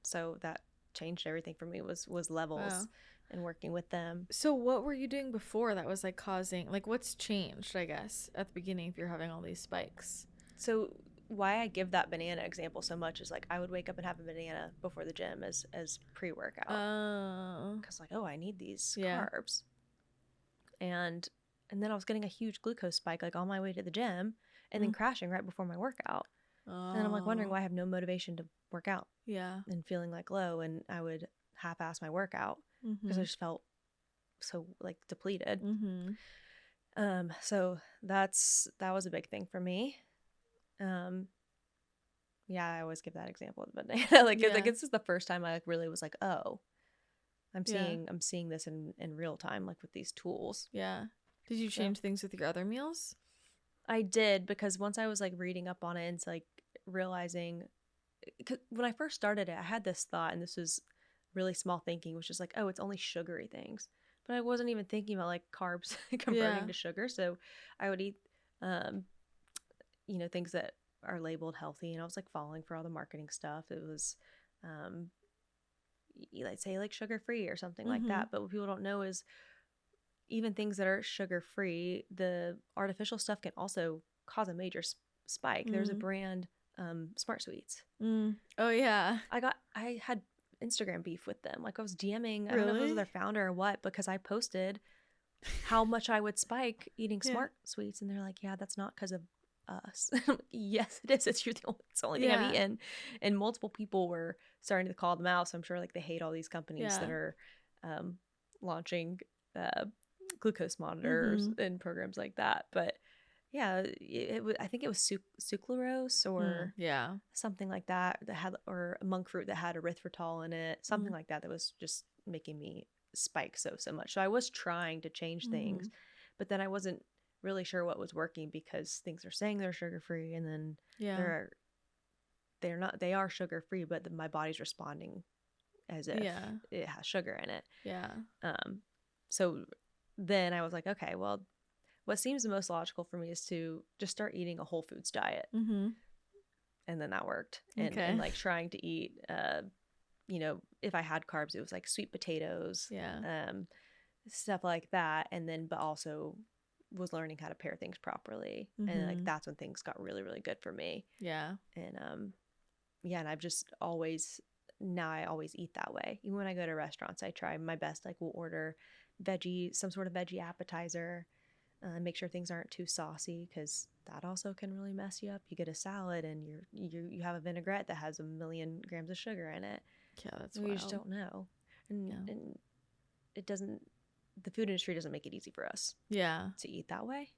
so that changed everything for me was Levels and working with them. So what were you doing before that was like causing, like what's changed, I guess, at the beginning if you're having all these spikes? So why I give that banana example so much is like I would wake up and have a banana before the gym as pre-workout. Because like, oh, I need these carbs. and then I was getting a huge glucose spike like on my way to the gym, and then crashing right before my workout. And I'm like wondering why I have no motivation to work out. Yeah. And feeling like low, and I would half-ass my workout because I just felt so like depleted. So that was a big thing for me. Yeah, I always give that example of the banana. Like this is the first time I really was like, oh, I'm seeing this in real time, like with these tools. Yeah. Did you change things with your other meals? I did, because once I was like reading up on it and like realizing, when I first started it, I had this thought, and this was really small thinking, which is like, oh, it's only sugary things. But I wasn't even thinking about like carbs converting to sugar. So I would eat, things that are labeled healthy, and I was like falling for all the marketing stuff. It was, let's say like sugar free or something like that. But what people don't know is even things that are sugar free, the artificial stuff can also cause a major spike. There's a brand, Smart Sweets. Oh yeah. I had Instagram beef with them. Like I was DMing, I don't know if it was their founder or what, because I posted how much I would spike eating Smart Sweets, and they're like, yeah, that's not because of us. Yes, it is. It's the only thing I've eaten. And multiple people were starting to call them out. So I'm sure like they hate all these companies that are launching glucose monitors and programs like that. But yeah, I think it was sucralose or something like that had, or monk fruit that had erythritol in it, something like that was just making me spike so much. So I was trying to change things, but then I wasn't really sure what was working, because things are saying they're sugar free, and then they're not. They are sugar free, but my body's responding as if it has sugar in it. So then I was like, okay, well, what seems the most logical for me is to just start eating a whole foods diet. And then that worked. And like trying to eat, if I had carbs, it was like sweet potatoes, stuff like that. And then, but also was learning how to pair things properly. And like, that's when things got really, really good for me. And, and I've just always eat that way. Even when I go to restaurants, I try my best. Like we'll order some sort of veggie appetizer, make sure things aren't too saucy, because that also can really mess you up. You get a salad and you have a vinaigrette that has 1 million grams of sugar in it. Yeah, that's wild. You just don't know. And it doesn't, the food industry doesn't make it easy for us to eat that way.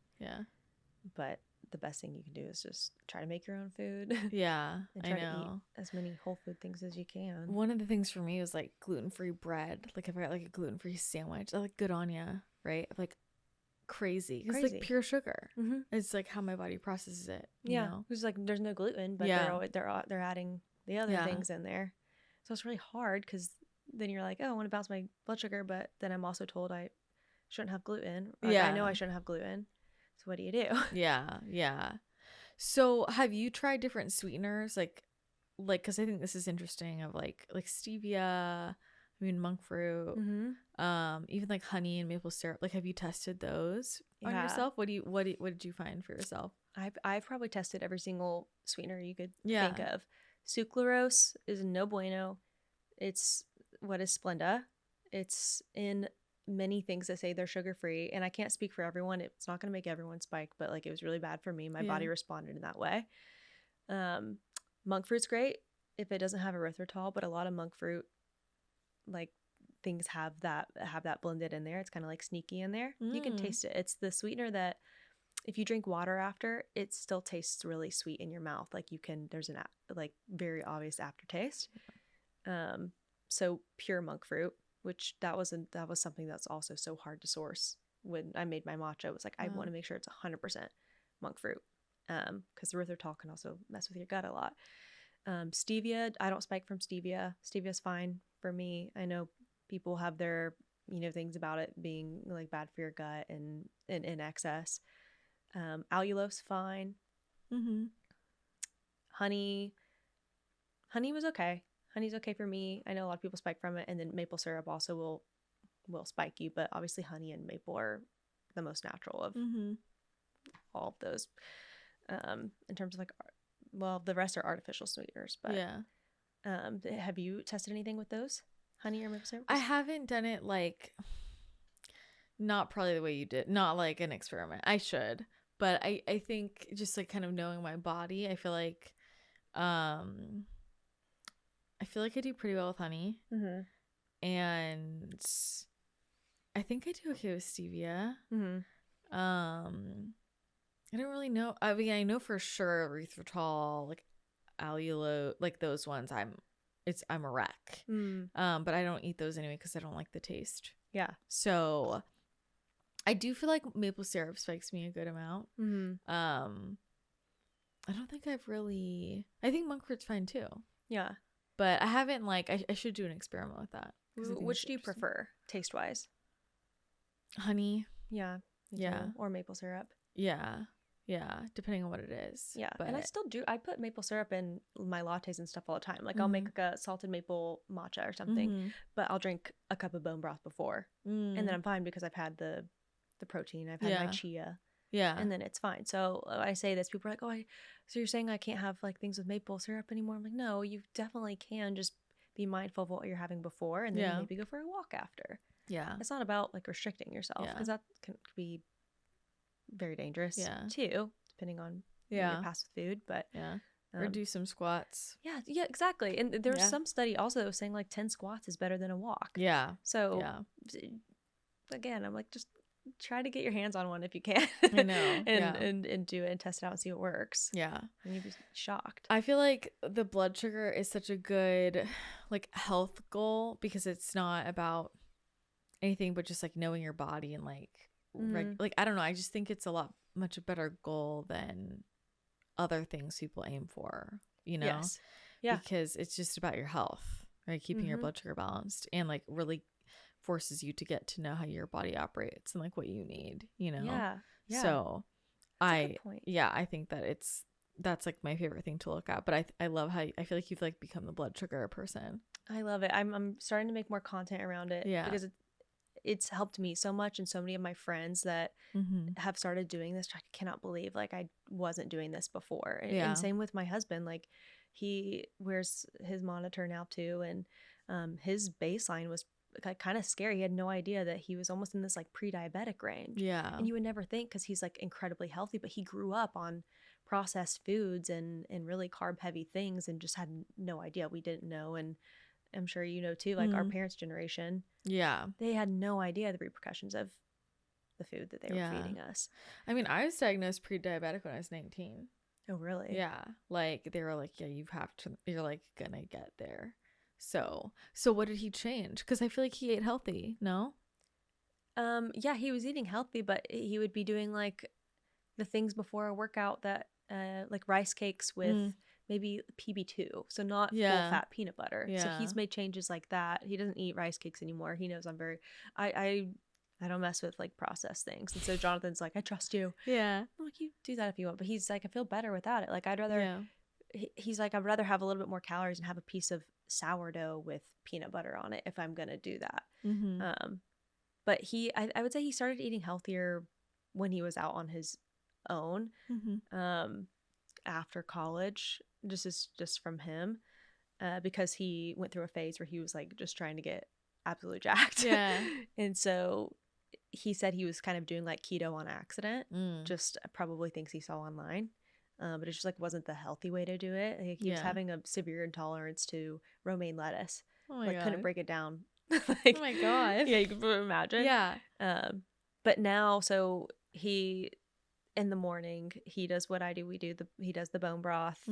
But the best thing you can do is just try to make your own food. And try to eat as many whole food things as you can. One of the things for me was like gluten-free bread. Like if I got like a gluten-free sandwich, I like good on ya, right? Like crazy. It's like pure sugar. It's like how my body processes it. You know? It's like there's no gluten, but they're adding the other things in there. So it's really hard, because then you're like, oh, I want to balance my blood sugar, but then I'm also told I shouldn't have gluten. Or I know I shouldn't have gluten. So what do you do? Yeah. So have you tried different sweeteners? Like, because I think this is interesting, of like stevia, monk fruit, even like honey and maple syrup. Like, have you tested those on yourself? What did you find for yourself? I've probably tested every single sweetener you could think of. Sucralose is no bueno. It's what is Splenda. It's in many things that say they're sugar free, and I can't speak for everyone. It's not going to make everyone spike, but like it was really bad for me. My body responded in that way. Monk fruit's great if it doesn't have erythritol, but a lot of monk fruit like things have that blended in there. It's kind of like sneaky in there. You can taste it. It's the sweetener that if you drink water after, it still tastes really sweet in your mouth. Like there's an like very obvious aftertaste. So pure monk fruit, which that was something that's also so hard to source. When I made my matcha, it was like, I want to make sure it's 100% monk fruit, because erythritol can also mess with your gut a lot. Stevia, I don't spike from stevia. Stevia's fine for me. I know people have their things about it being like bad for your gut and in excess. Allulose, fine. Honey was okay. Honey's okay for me. I know a lot of people spike from it, and then maple syrup also will spike you, but obviously honey and maple are the most natural of all of those. In terms of like, well, the rest are artificial sweeteners, but have you tested anything with those? Honey or maple syrup? I haven't done it like not probably the way you did, not like an experiment. I should, but I think just like kind of knowing my body, I feel like I do pretty well with honey. Mm-hmm. And I think I do okay with stevia. Mm-hmm. I don't really know. I mean, I know for sure erythritol, like allulose, like those ones, I'm a wreck. But I don't eat those anyway because I don't like the taste. Yeah. So I do feel like maple syrup spikes me a good amount. Mm-hmm. I don't think I've really. I think monk fruit's fine too. Yeah. But I haven't I should do an experiment with that. Which do you prefer taste wise? Honey. Yeah. Yeah. Or maple syrup. Yeah. Yeah. Depending on what it is. Yeah. But, and I still do. I put maple syrup in my lattes and stuff all the time. Like I'll make like a salted maple matcha or something, but I'll drink a cup of bone broth before. And then I'm fine because I've had the protein. I've had my chia. Yeah. And then it's fine. So I say this, people are like, oh, so you're saying I can't have like things with maple syrup anymore? I'm like, no, you definitely can. Just be mindful of what you're having before and then maybe go for a walk after. Yeah. It's not about like restricting yourself because that can be very dangerous too, depending on your past with food. But or do some squats. Yeah, exactly. And there's some study also saying like 10 squats is better than a walk. Yeah. So again, I'm like, just try to get your hands on one if you can. I know. and do it and test it out and see what works. Yeah. And you'd be shocked. I feel like the blood sugar is such a good like health goal because it's not about anything but just like knowing your body and like like I don't know, I just think it's much a better goal than other things people aim for, you know? Yes. Yeah. Because it's just about your health, right? Keeping your blood sugar balanced and like really forces you to get to know how your body operates and like what you need, you know? Yeah. So I think that that's like my favorite thing to look at. But I love how I feel like you've like become the blood sugar person. I love it. I'm starting to make more content around it. Yeah. Because it's helped me so much and so many of my friends that have started doing this. I cannot believe like I wasn't doing this before. And same with my husband. Like he wears his monitor now too. And his baseline was kind of scary. He had no idea that he was almost in this like pre-diabetic range. Yeah. And you would never think because he's like incredibly healthy, but he grew up on processed foods and really carb heavy things and just had no idea. We didn't know. And I'm sure you know too, like our parents' generation. Yeah. They had no idea the repercussions of the food that they were feeding us. I mean, I was diagnosed pre-diabetic when I was 19. Oh, really? Yeah. Like they were like, yeah, you're like gonna get there. So what did he change? Because I feel like he ate healthy. No? Yeah, he was eating healthy, but he would be doing like the things before a workout that like rice cakes with maybe PB2, so not full fat peanut butter. So he's made changes like that. He doesn't eat rice cakes anymore. He knows I don't mess with like processed things. And so Jonathan's like, I trust you. Yeah. I'm like, you do that if you want. But he's like, I feel better without it. Like I'd rather he's like, I'd rather have a little bit more calories and have a piece of sourdough with peanut butter on it if I'm gonna do that. But I would say he started eating healthier when he was out on his own after college, just from him, because he went through a phase where he was like just trying to get absolutely jacked. And so he said he was kind of doing like keto on accident, just probably things he saw online. But it just like wasn't the healthy way to do it. Like, he was having a severe intolerance to romaine lettuce. Oh my God. Couldn't break it down. Like, oh my God. Yeah, you can imagine. Yeah. But now, so he in the morning he does what I do. He does the bone broth.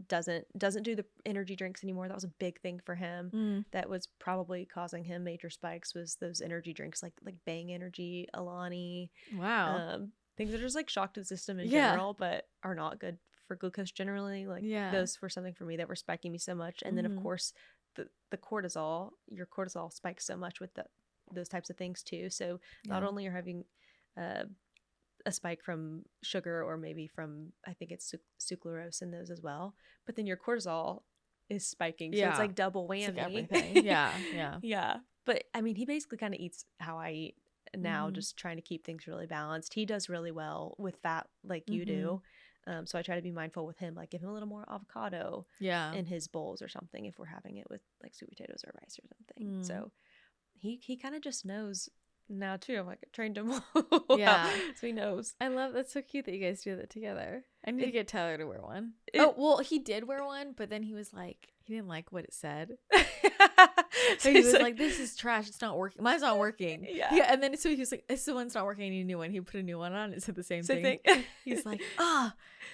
Doesn't do the energy drinks anymore. That was a big thing for him. That was probably causing him major spikes. Was those energy drinks like Bang Energy, Alani. Wow. Things that are just like shock to the system in general, but are not good for glucose generally. Like those were something for me that were spiking me so much. And then of course the cortisol, your cortisol spikes so much with those types of things too. So not only are having a spike from sugar or maybe from, I think it's sucralose in those as well, but then your cortisol is spiking. So it's like double whammy. It's like everything. Yeah. Yeah. But I mean, he basically kind of eats how I eat now, just trying to keep things really balanced. He does really well with fat like you do. So I try to be mindful with him, like give him a little more avocado in his bowls or something if we're having it with like sweet potatoes or rice or something. So he kind of just knows now too. I'm like, I trained him Yeah. so he knows. I love that's so cute that you guys do that together. I need to get Tyler to wear one. He did wear one, but then he was like, he didn't like what it said. So he was like, this is trash. It's not working. Mine's not working. Yeah. And then so he was like, this one's not working. I need a new one. He put a new one on. It said the same thing. He's like,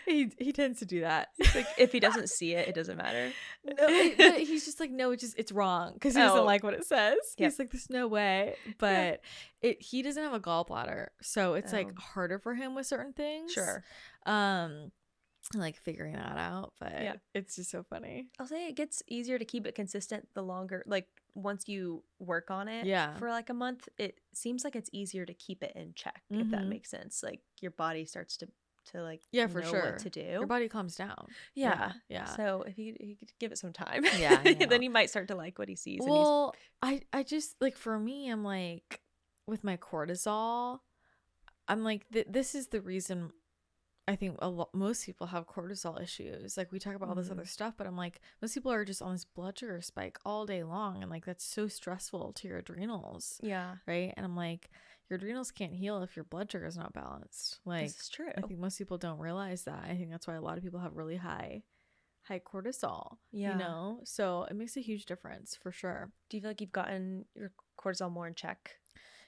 he tends to do that. Like, if he doesn't see it, it doesn't matter. No, but he's just like, no, it's wrong because he doesn't like what it says. Yep. He's like, there's no way. But he doesn't have a gallbladder, so it's like harder for him with certain things. Sure. Like figuring that out, but it's just so funny. I'll say it gets easier to keep it consistent the longer, like once you work on it for like a month, it seems like it's easier to keep it in check, if that makes sense. Like your body starts to like for know sure what to do. Your body calms down. Yeah. So if you could give it some time, then he might start to like what he sees. Well, I just like, for me, I'm like, with my cortisol, I'm like, this is the reason I think most people have cortisol issues. Like, we talk about all this other stuff, but I'm like, most people are just on this blood sugar spike all day long, and like that's so stressful to your adrenals. Yeah. Right. And I'm like, your adrenals can't heal if your blood sugar is not balanced. Like, this is true. I think most people don't realize that. I think that's why a lot of people have really high cortisol. Yeah. You know, so it makes a huge difference for sure. Do you feel like you've gotten your cortisol more in check?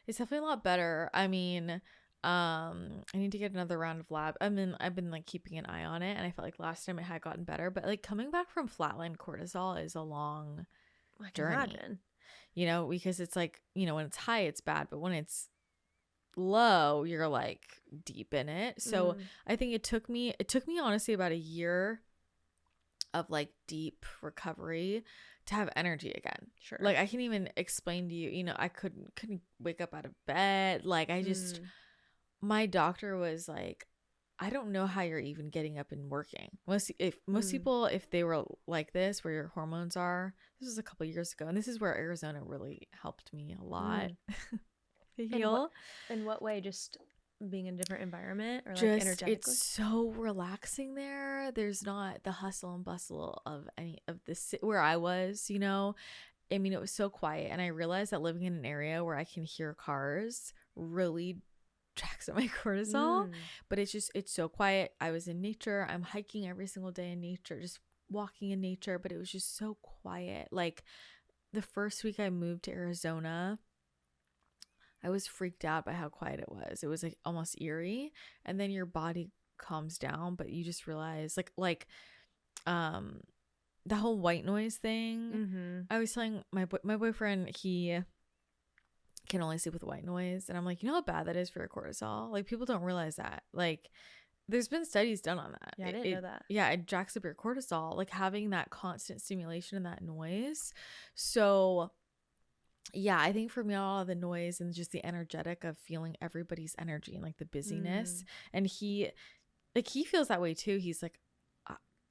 It's definitely a lot better. I mean, I need to get another round of lab. I've been like keeping an eye on it, and I felt like last time it had gotten better, but like coming back from flatline cortisol is a long journey. Imagine. You know, because it's like, you know, when it's high, it's bad, but when it's low, you're like deep in it. So I think it took me honestly about a year of like deep recovery to have energy again. Sure. Like, I can't even explain to you, you know, I couldn't wake up out of bed. Like, I just my doctor was like, I don't know how you're even getting up and working. Most people, if they were like this, where your hormones are, this was a couple of years ago, and this is where Arizona really helped me a lot to heal. In what way? Just being in a different environment, or like just energetically? It's so relaxing there. There's not the hustle and bustle of any of this where I was, you know. I mean, it was so quiet, and I realized that living in an area where I can hear cars really tracks up my cortisol. But it's so quiet. I was in nature. I'm hiking every single day in nature, just walking in nature, but it was just so quiet. Like, the first week I moved to Arizona, I was freaked out by how quiet it was. It was like almost eerie, and then your body calms down, but you just realize like the whole white noise thing. I was telling my boyfriend, he can only sleep with white noise, and I'm like, you know how bad that is for your cortisol? Like, people don't realize that. Like, there's been studies done on that. Yeah, I didn't know that. Yeah, it jacks up your cortisol, like having that constant stimulation and that noise. So yeah, I think for me, all of the noise and just the energetic of feeling everybody's energy and like the busyness, and he feels that way too. He's like,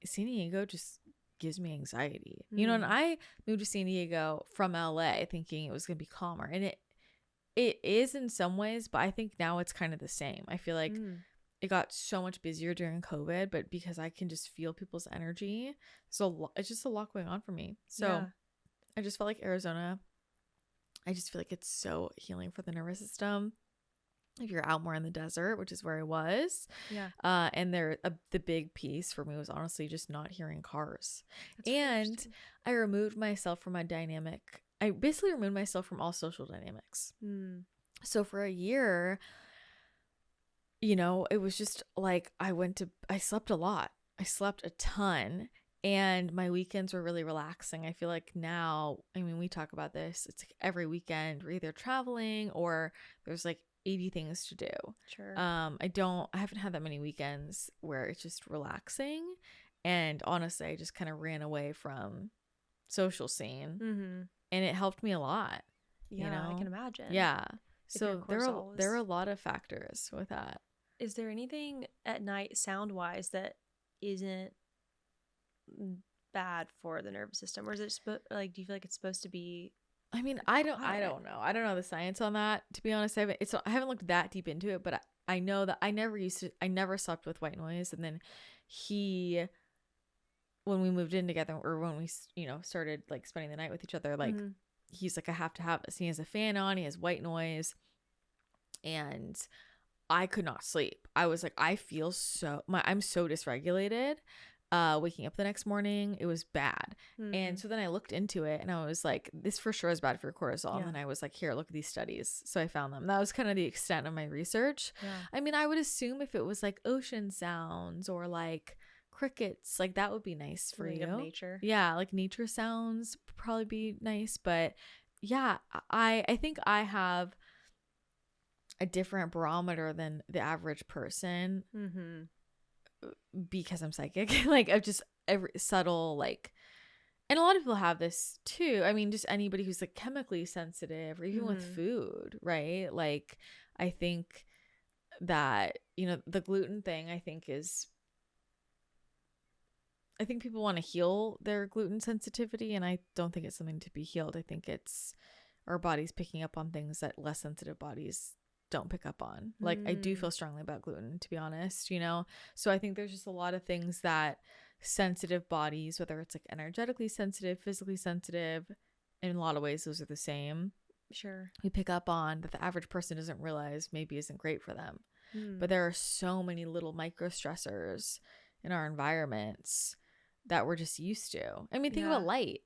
San Diego just gives me anxiety, you know. And I moved to San Diego from LA thinking it was gonna be calmer, and it is in some ways, but I think now it's kind of the same. I feel like it got so much busier during COVID, but because I can just feel people's energy, so it's just a lot going on for me. So I just felt like Arizona, I just feel like it's so healing for the nervous system. If you're out more in the desert, which is where I was. Yeah. And the big piece for me was honestly just not hearing cars. That's and I removed myself from I basically removed myself from all social dynamics. So for a year, you know, it was just like I slept a lot. I slept a ton. And my weekends were really relaxing. I feel like now, I mean, we talk about this, it's like every weekend we're either traveling or there's like 80 things to do. Sure. I haven't had that many weekends where it's just relaxing. And honestly, I just kind of ran away from social scene, and it helped me a lot. Yeah, you know? I can imagine. Yeah. So there are a lot of factors with that. Is there anything at night sound wise that isn't bad for the nervous system, or is it like, do you feel like it's supposed to be? I mean, I don't know the science on that, to be honest. I haven't looked that deep into it, but I know that I never slept with white noise. And then when we moved in together, or when we, you know, started like spending the night with each other, like he's like, I have to have this. He has a fan on, he has white noise. and I could not sleep. I was like, I'm so dysregulated. Waking up the next morning, it was bad. And so then I looked into it and I was like, this for sure is bad for your cortisol. And then I was like, here, look at these studies. So I found them. That was kind of the extent of my research. I mean, I would assume if it was like ocean sounds or like crickets, like that would be nice for you. Nature. Yeah, like nature sounds would probably be nice. But yeah, I think I have a different barometer than the average person because I'm psychic. Like I've just every subtle, like, and a lot of people have this too. I mean, just anybody who's like chemically sensitive or even with food, right? Like I think that, you know, the gluten thing I think people want to heal their gluten sensitivity, and I don't think it's something to be healed. I think it's our bodies picking up on things that less sensitive bodies don't pick up on. Like I do feel strongly about gluten, to be honest, you know? So I think there's just a lot of things that sensitive bodies, whether it's like energetically sensitive, physically sensitive, in a lot of ways those are the same. Sure. We pick up on that the average person doesn't realize maybe isn't great for them. But there are so many little micro stressors in our environments that we're just used to. I mean, think about light,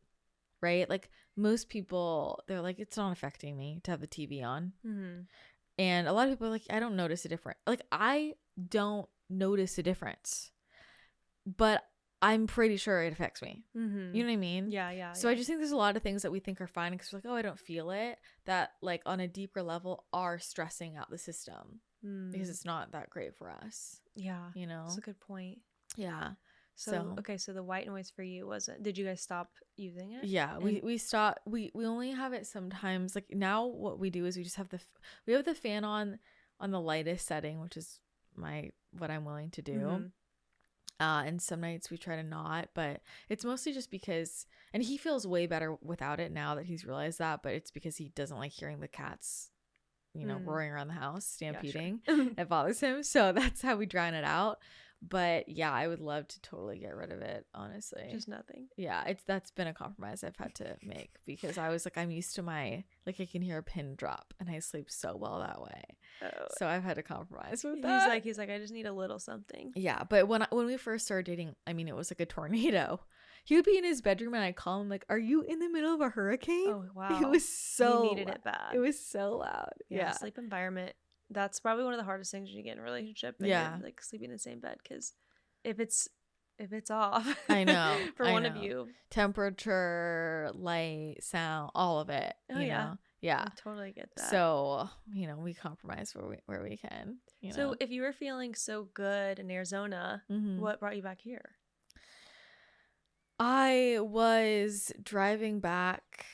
right? Like most people, they're like, it's not affecting me to have the TV on. And a lot of people are like, I don't notice a difference. Like, I don't notice a difference, but I'm pretty sure it affects me. You know what I mean? Yeah. So I just think there's a lot of things that we think are fine because we're like, oh, I don't feel it. That like on a deeper level are stressing out the system because it's not that great for us. Yeah. You know? That's a good point. Yeah. So okay, so the white noise for you wasn't, did you guys stop using it? Yeah, we stopped. We only have it sometimes. Like now what we do is we just have we have the fan on the lightest setting, which is what I'm willing to do. And some nights we try to not, but it's mostly just because, and he feels way better without it now that he's realized that, but it's because he doesn't like hearing the cats, you know, roaring around the house, stampeding. Yeah, sure. It bothers him. So that's how we drown it out. But yeah, I would love to totally get rid of it, honestly. Just nothing. Yeah, that's been a compromise I've had to make because I was like, I'm used to I can hear a pin drop and I sleep so well that way. Oh. So I've had to compromise with that. He's like, I just need a little something. Yeah, but when we first started dating, I mean, it was like a tornado. He would be in his bedroom and I'd call him like, are you in the middle of a hurricane? Oh, wow. It was so He needed it bad. It was so loud. Yeah. Sleep environment. That's probably one of the hardest things when you get in a relationship. And you're, like sleeping in the same bed, because if it's off, I know for one of you, temperature, light, sound, all of it. You know? Yeah, I totally get that. So you know, we compromise where we can. You know? So if you were feeling so good in Arizona, what brought you back here? I was driving back.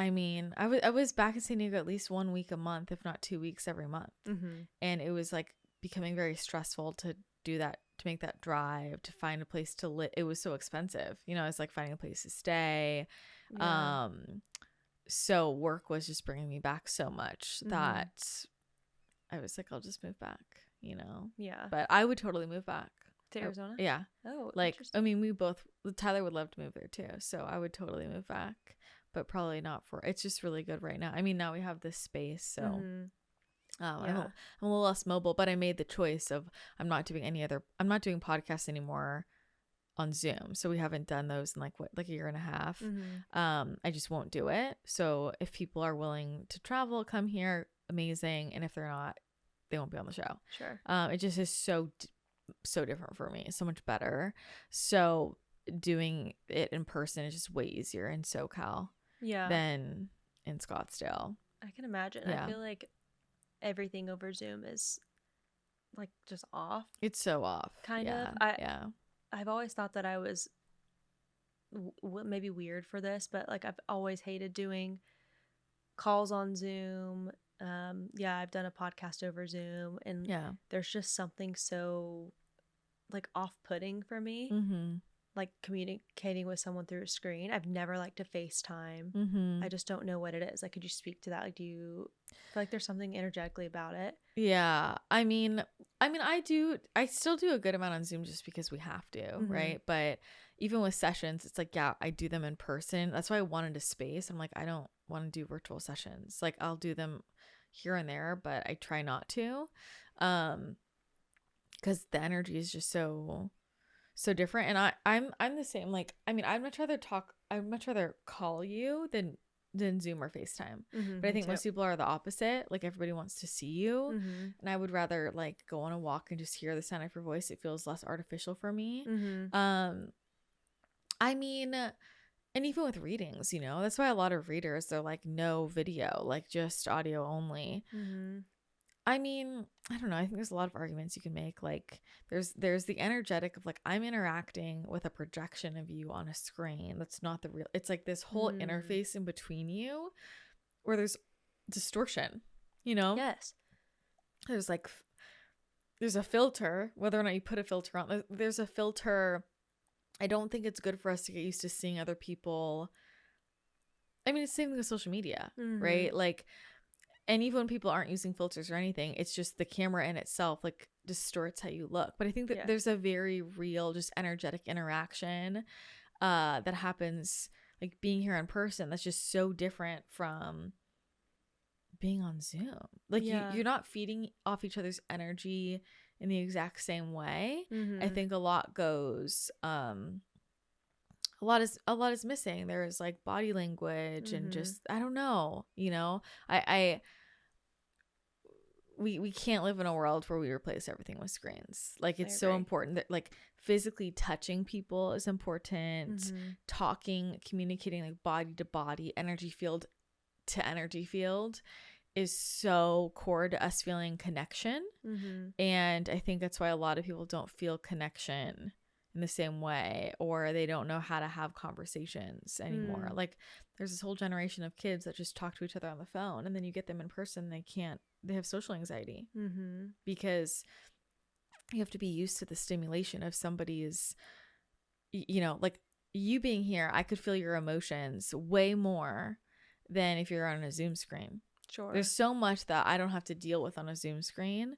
I mean, I was back in San Diego at least 1 week a month, if not 2 weeks every month. And it was like becoming very stressful to do that, to make that drive, to find a place to live. It was so expensive. You know, it's like finding a place to stay. Yeah. So work was just bringing me back so much that I was like, I'll just move back, you know? Yeah. But I would totally move back. To Arizona? Yeah. Oh, like, I mean, Tyler would love to move there too. So I would totally move back. But probably not it's just really good right now. I mean, now we have this space, so I'm a little less mobile, but I made the choice of I'm not doing podcasts anymore on Zoom. So we haven't done those in like a year and a half. I just won't do it. So if people are willing to travel, come here, amazing. And if they're not, they won't be on the show. Sure. It just is so different for me. So much better. So doing it in person is just way easier in SoCal. Than in Scottsdale. I can imagine. I feel like everything over Zoom is like just off. It's so off. Kind of. I've always thought that I was maybe weird for this, but like I've always hated doing calls on Zoom. I've done a podcast over Zoom, and there's just something so like off-putting for me. Like communicating with someone through a screen. I've never liked to FaceTime. I just don't know what it is. Like, could you speak to that? Like, do you feel like there's something energetically about it? Yeah. I mean, I still do a good amount on Zoom just because we have to, right? But even with sessions, it's like, I do them in person. That's why I wanted a space. I'm like, I don't want to do virtual sessions. Like, I'll do them here and there, but I try not to, because the energy is just so different. And I'm the same. Like, I mean, I'd much rather call you than Zoom or FaceTime. But I think most people are the opposite. Like, everybody wants to see you, and I would rather like go on a walk and just hear the sound of your voice. It feels less artificial for me. I mean, and even with readings, you know, that's why a lot of readers, they're like no video, like just audio only. I mean, I don't know. I think there's a lot of arguments you can make. Like, there's the energetic of like, I'm interacting with a projection of you on a screen. That's not the real. It's like this whole interface in between you where there's distortion, you know? Yes. There's a filter, whether or not you put a filter on. There's a filter. I don't think it's good for us to get used to seeing other people. I mean, it's the same thing with social media, right? Like, and even when people aren't using filters or anything, it's just the camera in itself like distorts how you look. But I think that there's a very real, just energetic interaction that happens, like being here in person, that's just so different from being on Zoom. Like, you're not feeding off each other's energy in the exact same way. I think a lot goes a lot is missing. There's like body language and just, I don't know, you know, we can't live in a world where we replace everything with screens. Like, it's so important that like physically touching people is important. Talking, communicating like body to body, energy field to energy field is so core to us feeling connection. And I think that's why a lot of people don't feel connection in the same way, or they don't know how to have conversations anymore. Like, there's this whole generation of kids that just talk to each other on the phone, and then you get them in person, they have social anxiety because you have to be used to the stimulation of somebody's, you know, like you being here, I could feel your emotions way more than if you're on a Zoom screen. Sure. There's so much that I don't have to deal with on a Zoom screen.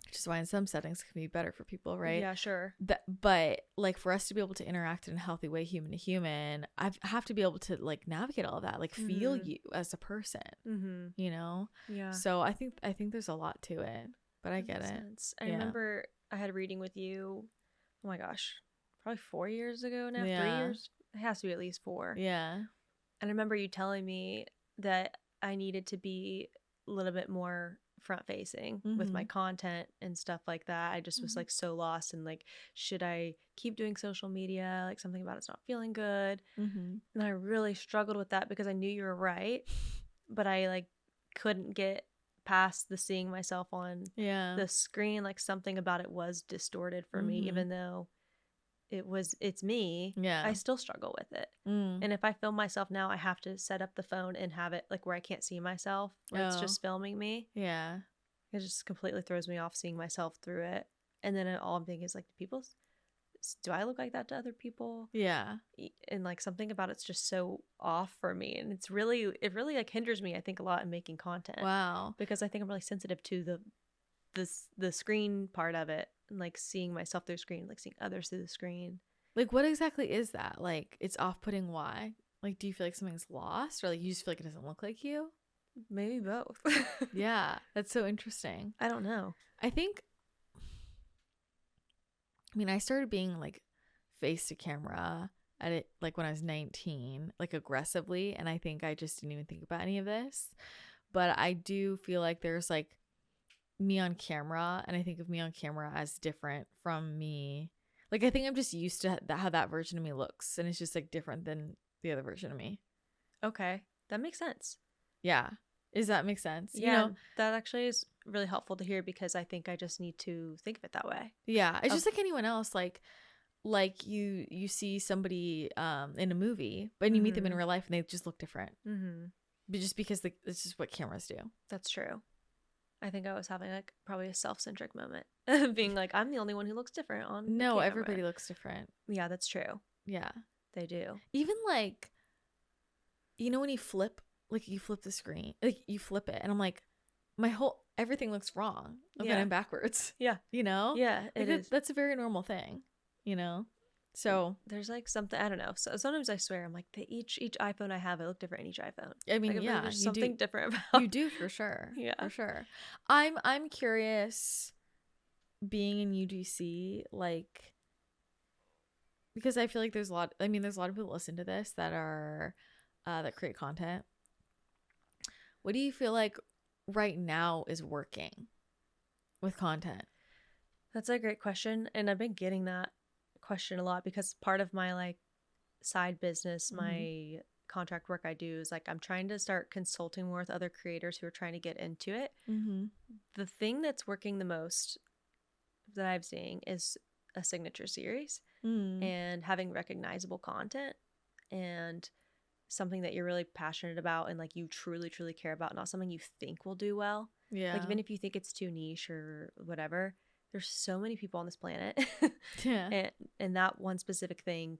Which is why in some settings it can be better for people, right? Yeah, sure. But like, for us to be able to interact in a healthy way, human to human, I have to be able to like navigate all of that, like feel you as a person, you know? Yeah. So I think there's a lot to it, but I get it. Sense. I remember I had a reading with you, oh my gosh, probably 4 years ago now, 3 years. It has to be at least 4. Yeah. And I remember you telling me that I needed to be a little bit more front facing with my content and stuff like that. I just was like so lost in like, should I keep doing social media? Like, something about it's not feeling good. And I really struggled with that because I knew you were right, but I like couldn't get past the seeing myself on the screen. Like, something about it was distorted for me, even though it's me. I still struggle with it. And if I film myself now, I have to set up the phone and have it like where I can't see myself, where it's just filming me. It just completely throws me off seeing myself through it. And then all I'm thinking is like, do I look like that to other people? And like, something about it's just so off for me, and it really like hinders me, I think, a lot in making content. Because I think I'm really sensitive to the screen part of it, and like seeing myself through the screen, like seeing others through the screen. Like, what exactly is that? Like, it's off-putting. Why? Like, do you feel like something's lost, or like you just feel like it doesn't look like you? Maybe both. Yeah, that's so interesting. I don't know. I mean, I started being like face to camera at it like when I was 19, like aggressively, and I think I just didn't even think about any of this. But I do feel like there's like me on camera, and I think of me on camera as different from me. Like, I think I'm just used to how that version of me looks, and it's just like different than the other version of me. Okay, that makes sense. Yeah. Does that make sense? Yeah, you know? That actually is really helpful to hear, because I think I just need to think of it that way. Yeah, it's just like anyone else. Like you see somebody in a movie, but you meet them in real life and they just look different. But just because it's just what cameras do. That's true. I think I was having like probably a self-centric moment, being like, I'm the only one who looks different on. No, everybody looks different. Yeah, that's true. Yeah, they do. Even like, you know, when you flip the screen, like you flip it, and I'm like, everything looks wrong. I'm backwards. Yeah, you know. Yeah, it is. That's a very normal thing, you know. So there's like something, I don't know. So sometimes I swear I'm like each iPhone I have, I look different in each iPhone. I mean, like, yeah, there's you something do. different about You do for sure. Yeah, for sure. I'm curious, being in UGC, like, because I feel like there's a lot. I mean, there's a lot of people that listen to this that are that create content. What do you feel like right now is working with content? That's a great question, and I've been getting that question a lot because part of my like side business, my contract work I do is like I'm trying to start consulting more with other creators who are trying to get into it. The thing that's working the most that I'm seeing is a signature series and having recognizable content and something that you're really passionate about and like you truly care about, not something you think will do well. Yeah. Like even if you think it's too niche or whatever, there's so many people on this planet. Yeah. And that one specific thing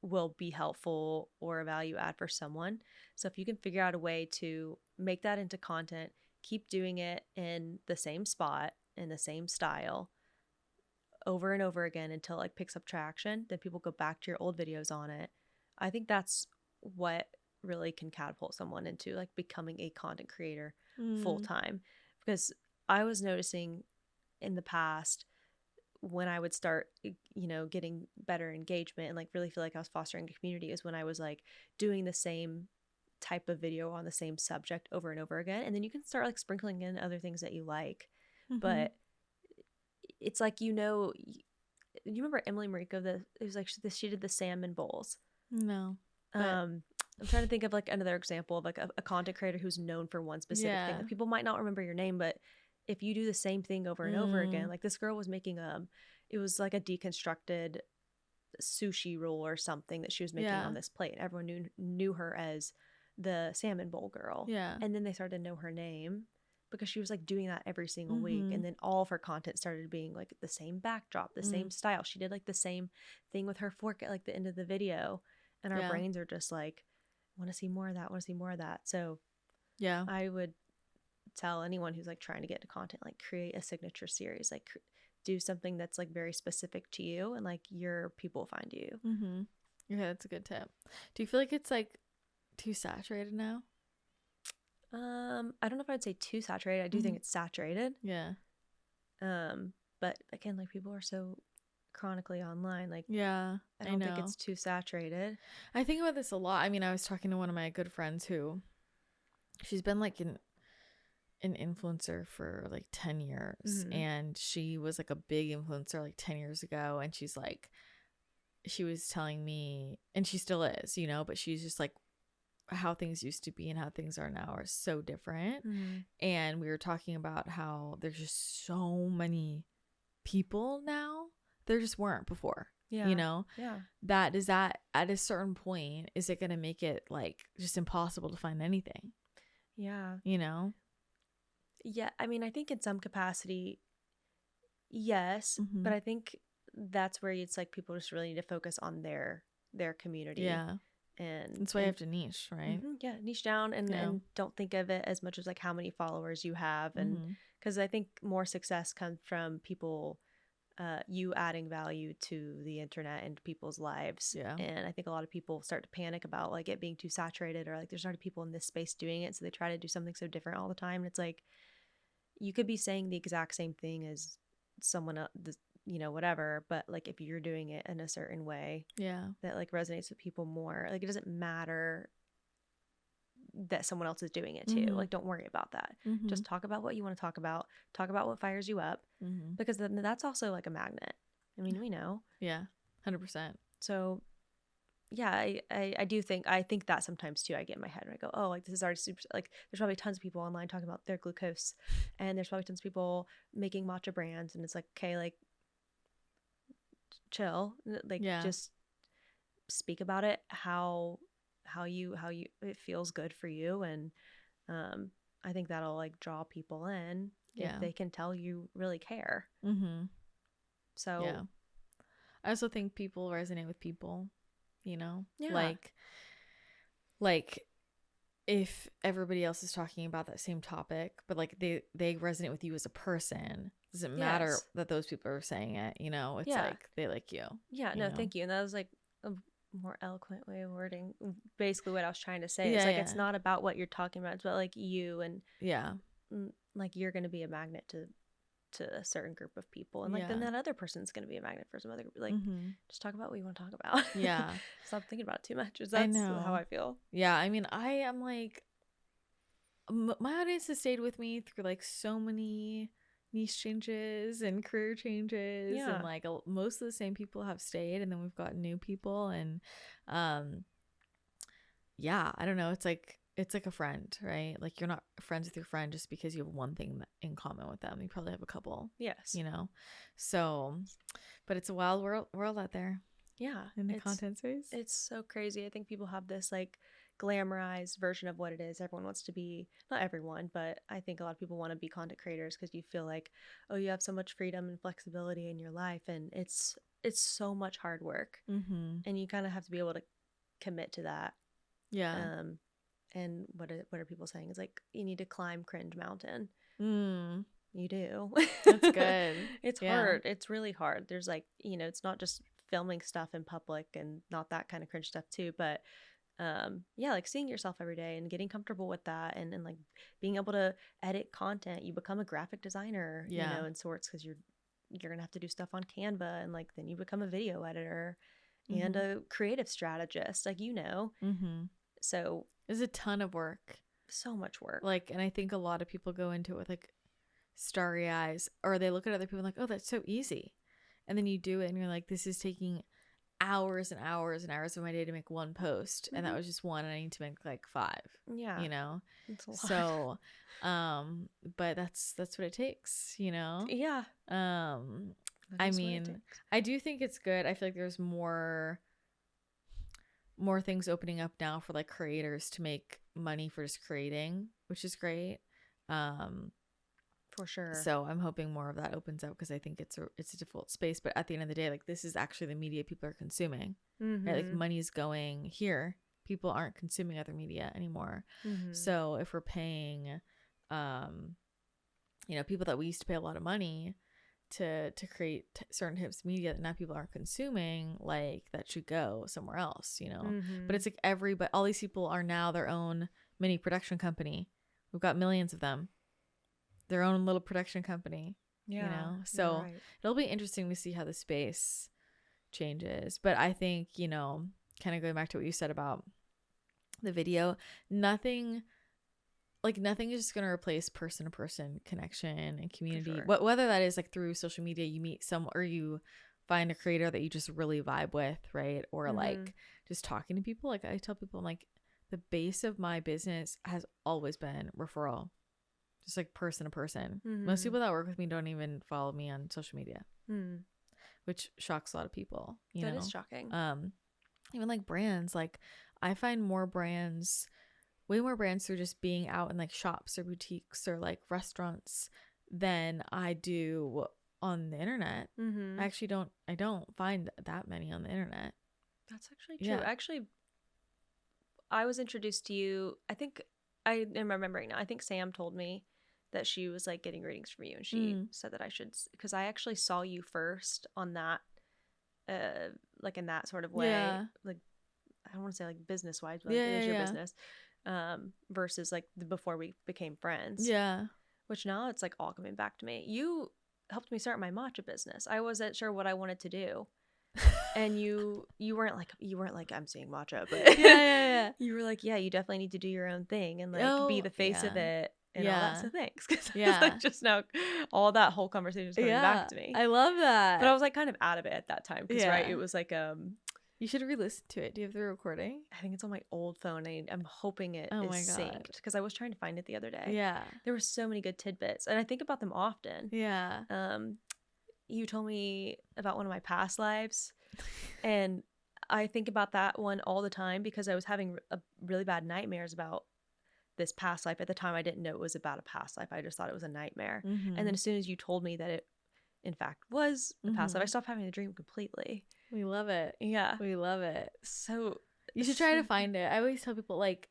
will be helpful or a value add for someone. So if you can figure out a way to make that into content, keep doing it in the same spot, in the same style, over and over again until it like picks up traction, then people go back to your old videos on it. I think that's what really can catapult someone into like becoming a content creator full time. Because I was noticing in the past when I would start, getting better engagement and like really feel like I was fostering a community is when I was like doing the same type of video on the same subject over and over again. And then you can start like sprinkling in other things that you like. But it's like, you remember Emily Mariko, it was like she did the salmon bowls. No. I'm trying to think of like another example of like a content creator who's known for one specific thing. Like, people might not remember your name, but if you do the same thing over and over again, like this girl was making it was like a deconstructed sushi roll or something that she was making on this plate. Everyone knew her as the salmon bowl girl. Yeah. And then they started to know her name because she was like doing that every single week. And then all of her content started being like the same backdrop, the same style. She did like the same thing with her fork at like the end of the video. And our brains are just like, want to see more of that. So yeah, I would tell anyone who's like trying to get into content, like create a signature series, like do something that's like very specific to you and like your people find you. Yeah, that's a good tip. Do you feel like it's like too saturated now? I don't know if I'd say too saturated. I do think it's saturated. Yeah. But again, like people are so chronically online. Like, yeah, I don't think it's too saturated. I think about this a lot. I mean, I was talking to one of my good friends who she's been like an influencer for like 10 years and she was like a big influencer like 10 years ago, and she's like, she was telling me, and she still is, but she's just like, how things used to be and how things are now are so different. And we were talking about how there's just so many people now there just weren't before. Yeah. That is that at a certain point, is it going to make it like just impossible to find anything? Yeah. Yeah, I mean, I think in some capacity, yes, but I think that's where it's like people just really need to focus on their community. Yeah. And that's why you have to niche, right? Yeah, niche down and don't think of it as much as like how many followers you have. And because I think more success comes from people, you adding value to the internet and people's lives. Yeah. And I think a lot of people start to panic about like it being too saturated, or like there's already people in this space doing it, so they try to do something so different all the time. And it's like, you could be saying the exact same thing as someone else, whatever, but like if you're doing it in a certain way that like resonates with people more, like it doesn't matter that someone else is doing it too. Like, don't worry about that. Just talk about what you want to talk about what fires you up, because then that's also like a magnet. I mean, we know. Yeah, 100%. So yeah, I do think that sometimes too I get in my head and I go, oh, like this is already super, like there's probably tons of people online talking about their glucose, and there's probably tons of people making matcha brands, and it's like, okay, like chill, like just speak about it how you it feels good for you. And I think that'll like draw people in if they can tell you really care. So I also think people resonate with people, Yeah. like if everybody else is talking about that same topic, but like they resonate with you as a person, doesn't matter that those people are saying it, you know, it's like they like you. Yeah, no, thank you. And that was like a more eloquent way of wording basically what I was trying to say. It's like it's not about what you're talking about, it's about like you, and like you're going to be a magnet to a certain group of people, and like then that other person's going to be a magnet for some other, like just talk about what you want to talk about. Stop thinking about it too much. That's how I feel. I mean, I am like, my audience has stayed with me through like so many niche changes and career changes, and like most of the same people have stayed, and then we've got new people, and I don't know, it's like a friend, right? Like you're not friends with your friend just because you have one thing in common with them. You probably have a couple. Yes. You know? So, but it's a wild world out there. Yeah. In the content space. It's so crazy. I think people have this like glamorized version of what it is. Everyone wants to be, not everyone, but I think a lot of people want to be content creators because you feel like, oh, you have so much freedom and flexibility in your life. And it's so much hard work. And you kind of have to be able to commit to that. Yeah. And what are people saying? It's like, you need to climb cringe mountain. You do. That's good. It's hard. It's really hard. There's like, you know, it's not just filming stuff in public and not that kind of cringe stuff too, but like seeing yourself every day and getting comfortable with that, and like being able to edit content. You become a graphic designer, you know, in sorts, because you're gonna have to do stuff on Canva, and like then you become a video editor and a creative strategist, like, you know. So there's a ton of work. So much work. Like, and I think a lot of people go into it with like starry eyes, or they look at other people like, oh, that's so easy. And then you do it and you're like, this is taking hours and hours and hours of my day to make one post. And that was just one, and I need to make like 5. Yeah. You know? It's a lot. So, but that's what it takes, you know? Yeah. I mean, I do think it's good. I feel like there's more things opening up now for like creators to make money for just creating, which is great. For sure. So I'm hoping more of that opens up, because I think it's a difficult space. But at the end of the day, like, this is actually the media people are consuming. Right? Like, money's going here. People aren't consuming other media anymore. So if we're paying, you know, people that we used to pay a lot of money to create certain types of media that now people aren't consuming, like, that should go somewhere else, you know. But it's like but all these people are now their own mini production company. We've got millions of them, their own little production company. You know, so it'll be interesting to see how the space changes. But I think, you know, kind of going back to what you said about the video, nothing is just going to replace person-to-person connection and community. Sure. Whether that is like through social media, you meet someone, or you find a creator that you just really vibe with, right? Or like just talking to people. Like, I tell people, I'm like, the base of my business has always been referral, just like person to person. Most people that work with me don't even follow me on social media, which shocks a lot of people. That is shocking. Even like brands, like I find way more brands through just being out in like shops or boutiques or like restaurants than I do on the internet. I don't find that many on the internet. That's actually true. Yeah. Actually, I was introduced to you, I think I am remembering now, I think Sam told me that she was like getting readings from you, and she said that I should, because I actually saw you first on that like in that sort of way. Like, I don't want to say like business wise, but like, it is your business. Versus like before we became friends. Which now it's like all coming back to me. You helped me start my matcha business. I wasn't sure what I wanted to do. And you weren't like I'm seeing matcha, but you were like, yeah, you definitely need to do your own thing and like be the face of it and all that. So thanks, because like just now all that whole conversation is coming back to me. I love that. But I was like kind of out of it at that time, because it was like you should re-listen to it. Do you have the recording? I think it's on my old phone. I'm hoping it is synced, because I was trying to find it the other day. There were so many good tidbits, and I think about them often. You told me about one of my past lives, and I think about that one all the time, because I was having really bad nightmares about this past life. At the time, I didn't know it was about a past life. I just thought it was a nightmare. And then as soon as you told me that it in fact was a past life, I stopped having the dream completely. We love it. Yeah. We love it. So you should try to find it. I always tell people, like,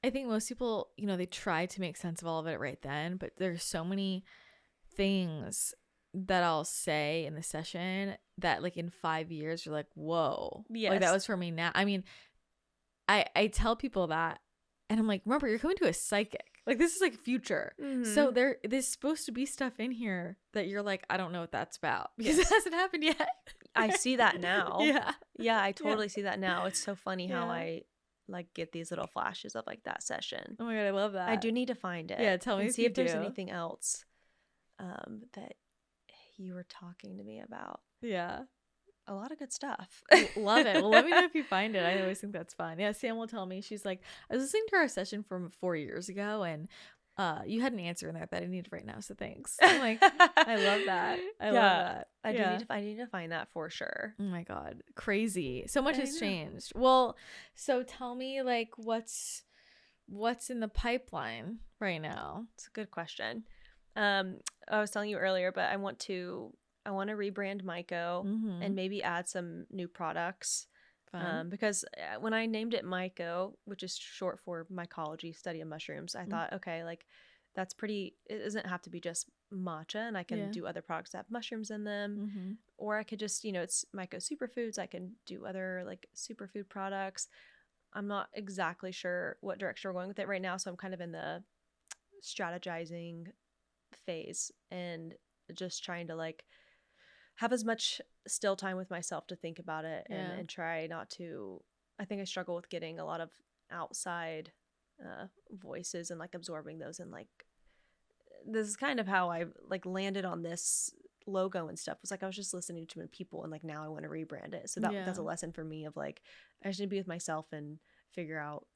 I think most people, you know, they try to make sense of all of it right then, but there's so many things that I'll say in the session that like in 5 years you're like, whoa, Yes. like that was for me now. I mean, I tell people that and I'm like, remember, you're coming to a psychic. Like this is like future. So there's supposed to be stuff in here that you're like, I don't know what that's about because it hasn't happened yet. I see that now. Yeah, I totally Yeah. see that now. It's so funny how Yeah. I like get these little flashes of like that session. Oh my God, I love that. I do need to find it. Yeah, tell me and if see you if there's do. anything else that you were talking to me about. Yeah. A lot of good stuff. Love it. Well, let me know if you find it. I always think that's fun. Yeah, Sam will tell me. She's like, I was listening to our session from 4 years ago, and you had an answer in there that I needed right now. So thanks. I'm like, I love that. I love that. I need to find that for sure. Oh my God, crazy! So much I has know. changed. Well, so tell me, like, what's in the pipeline right now? It's a good question. I was telling you earlier, but I want to rebrand Myko and maybe add some new products. Because when I named it Myko, which is short for mycology, study of mushrooms, I thought, okay, like that's pretty, it doesn't have to be just matcha, and I can do other products that have mushrooms in them. Or I could just, you know, it's Myko Superfoods. I can do other like superfood products. I'm not exactly sure what direction we're going with it right now. So I'm kind of in the strategizing phase and just trying to like have as much still time with myself to think about it and try not to. I think I struggle with getting a lot of outside voices and like absorbing those, and like this is kind of how I like landed on this logo and stuff. Was like I was just listening to people, and like now I want to rebrand it. So that's a lesson for me of like I just need to be with myself and figure out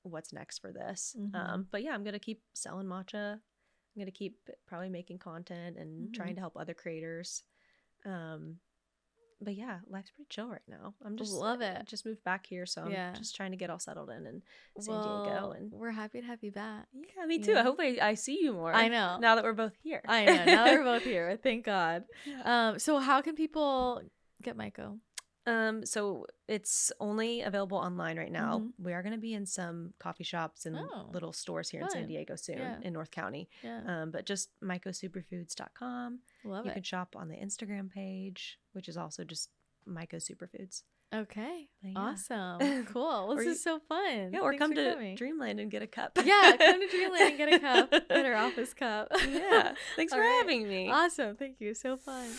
what's next for this. But yeah, I'm gonna keep selling matcha. I'm gonna keep probably making content and trying to help other creators. But yeah, life's pretty chill right now. I'm just love it. Just moved back here, so I'm just trying to get all settled in San Diego. And we're happy to have you back. Yeah, me too. I hope I see you more. I know. Now that we're both here. I know. Now that we're both here. Thank God. So how can people get Myko? So it's only available online right now. We are going to be in some coffee shops and little stores here in San Diego soon in North County. But just mykosuperfoods.com. Love you it. can shop on the Instagram page, which is also just Myko Superfoods. Okay. Awesome. Cool. This is so fun. Yeah, or come to Dreamland and get a cup. Yeah, come to Dreamland and get a cup. Get our office cup. Yeah. Thanks for having me. Awesome. Thank you. So fun.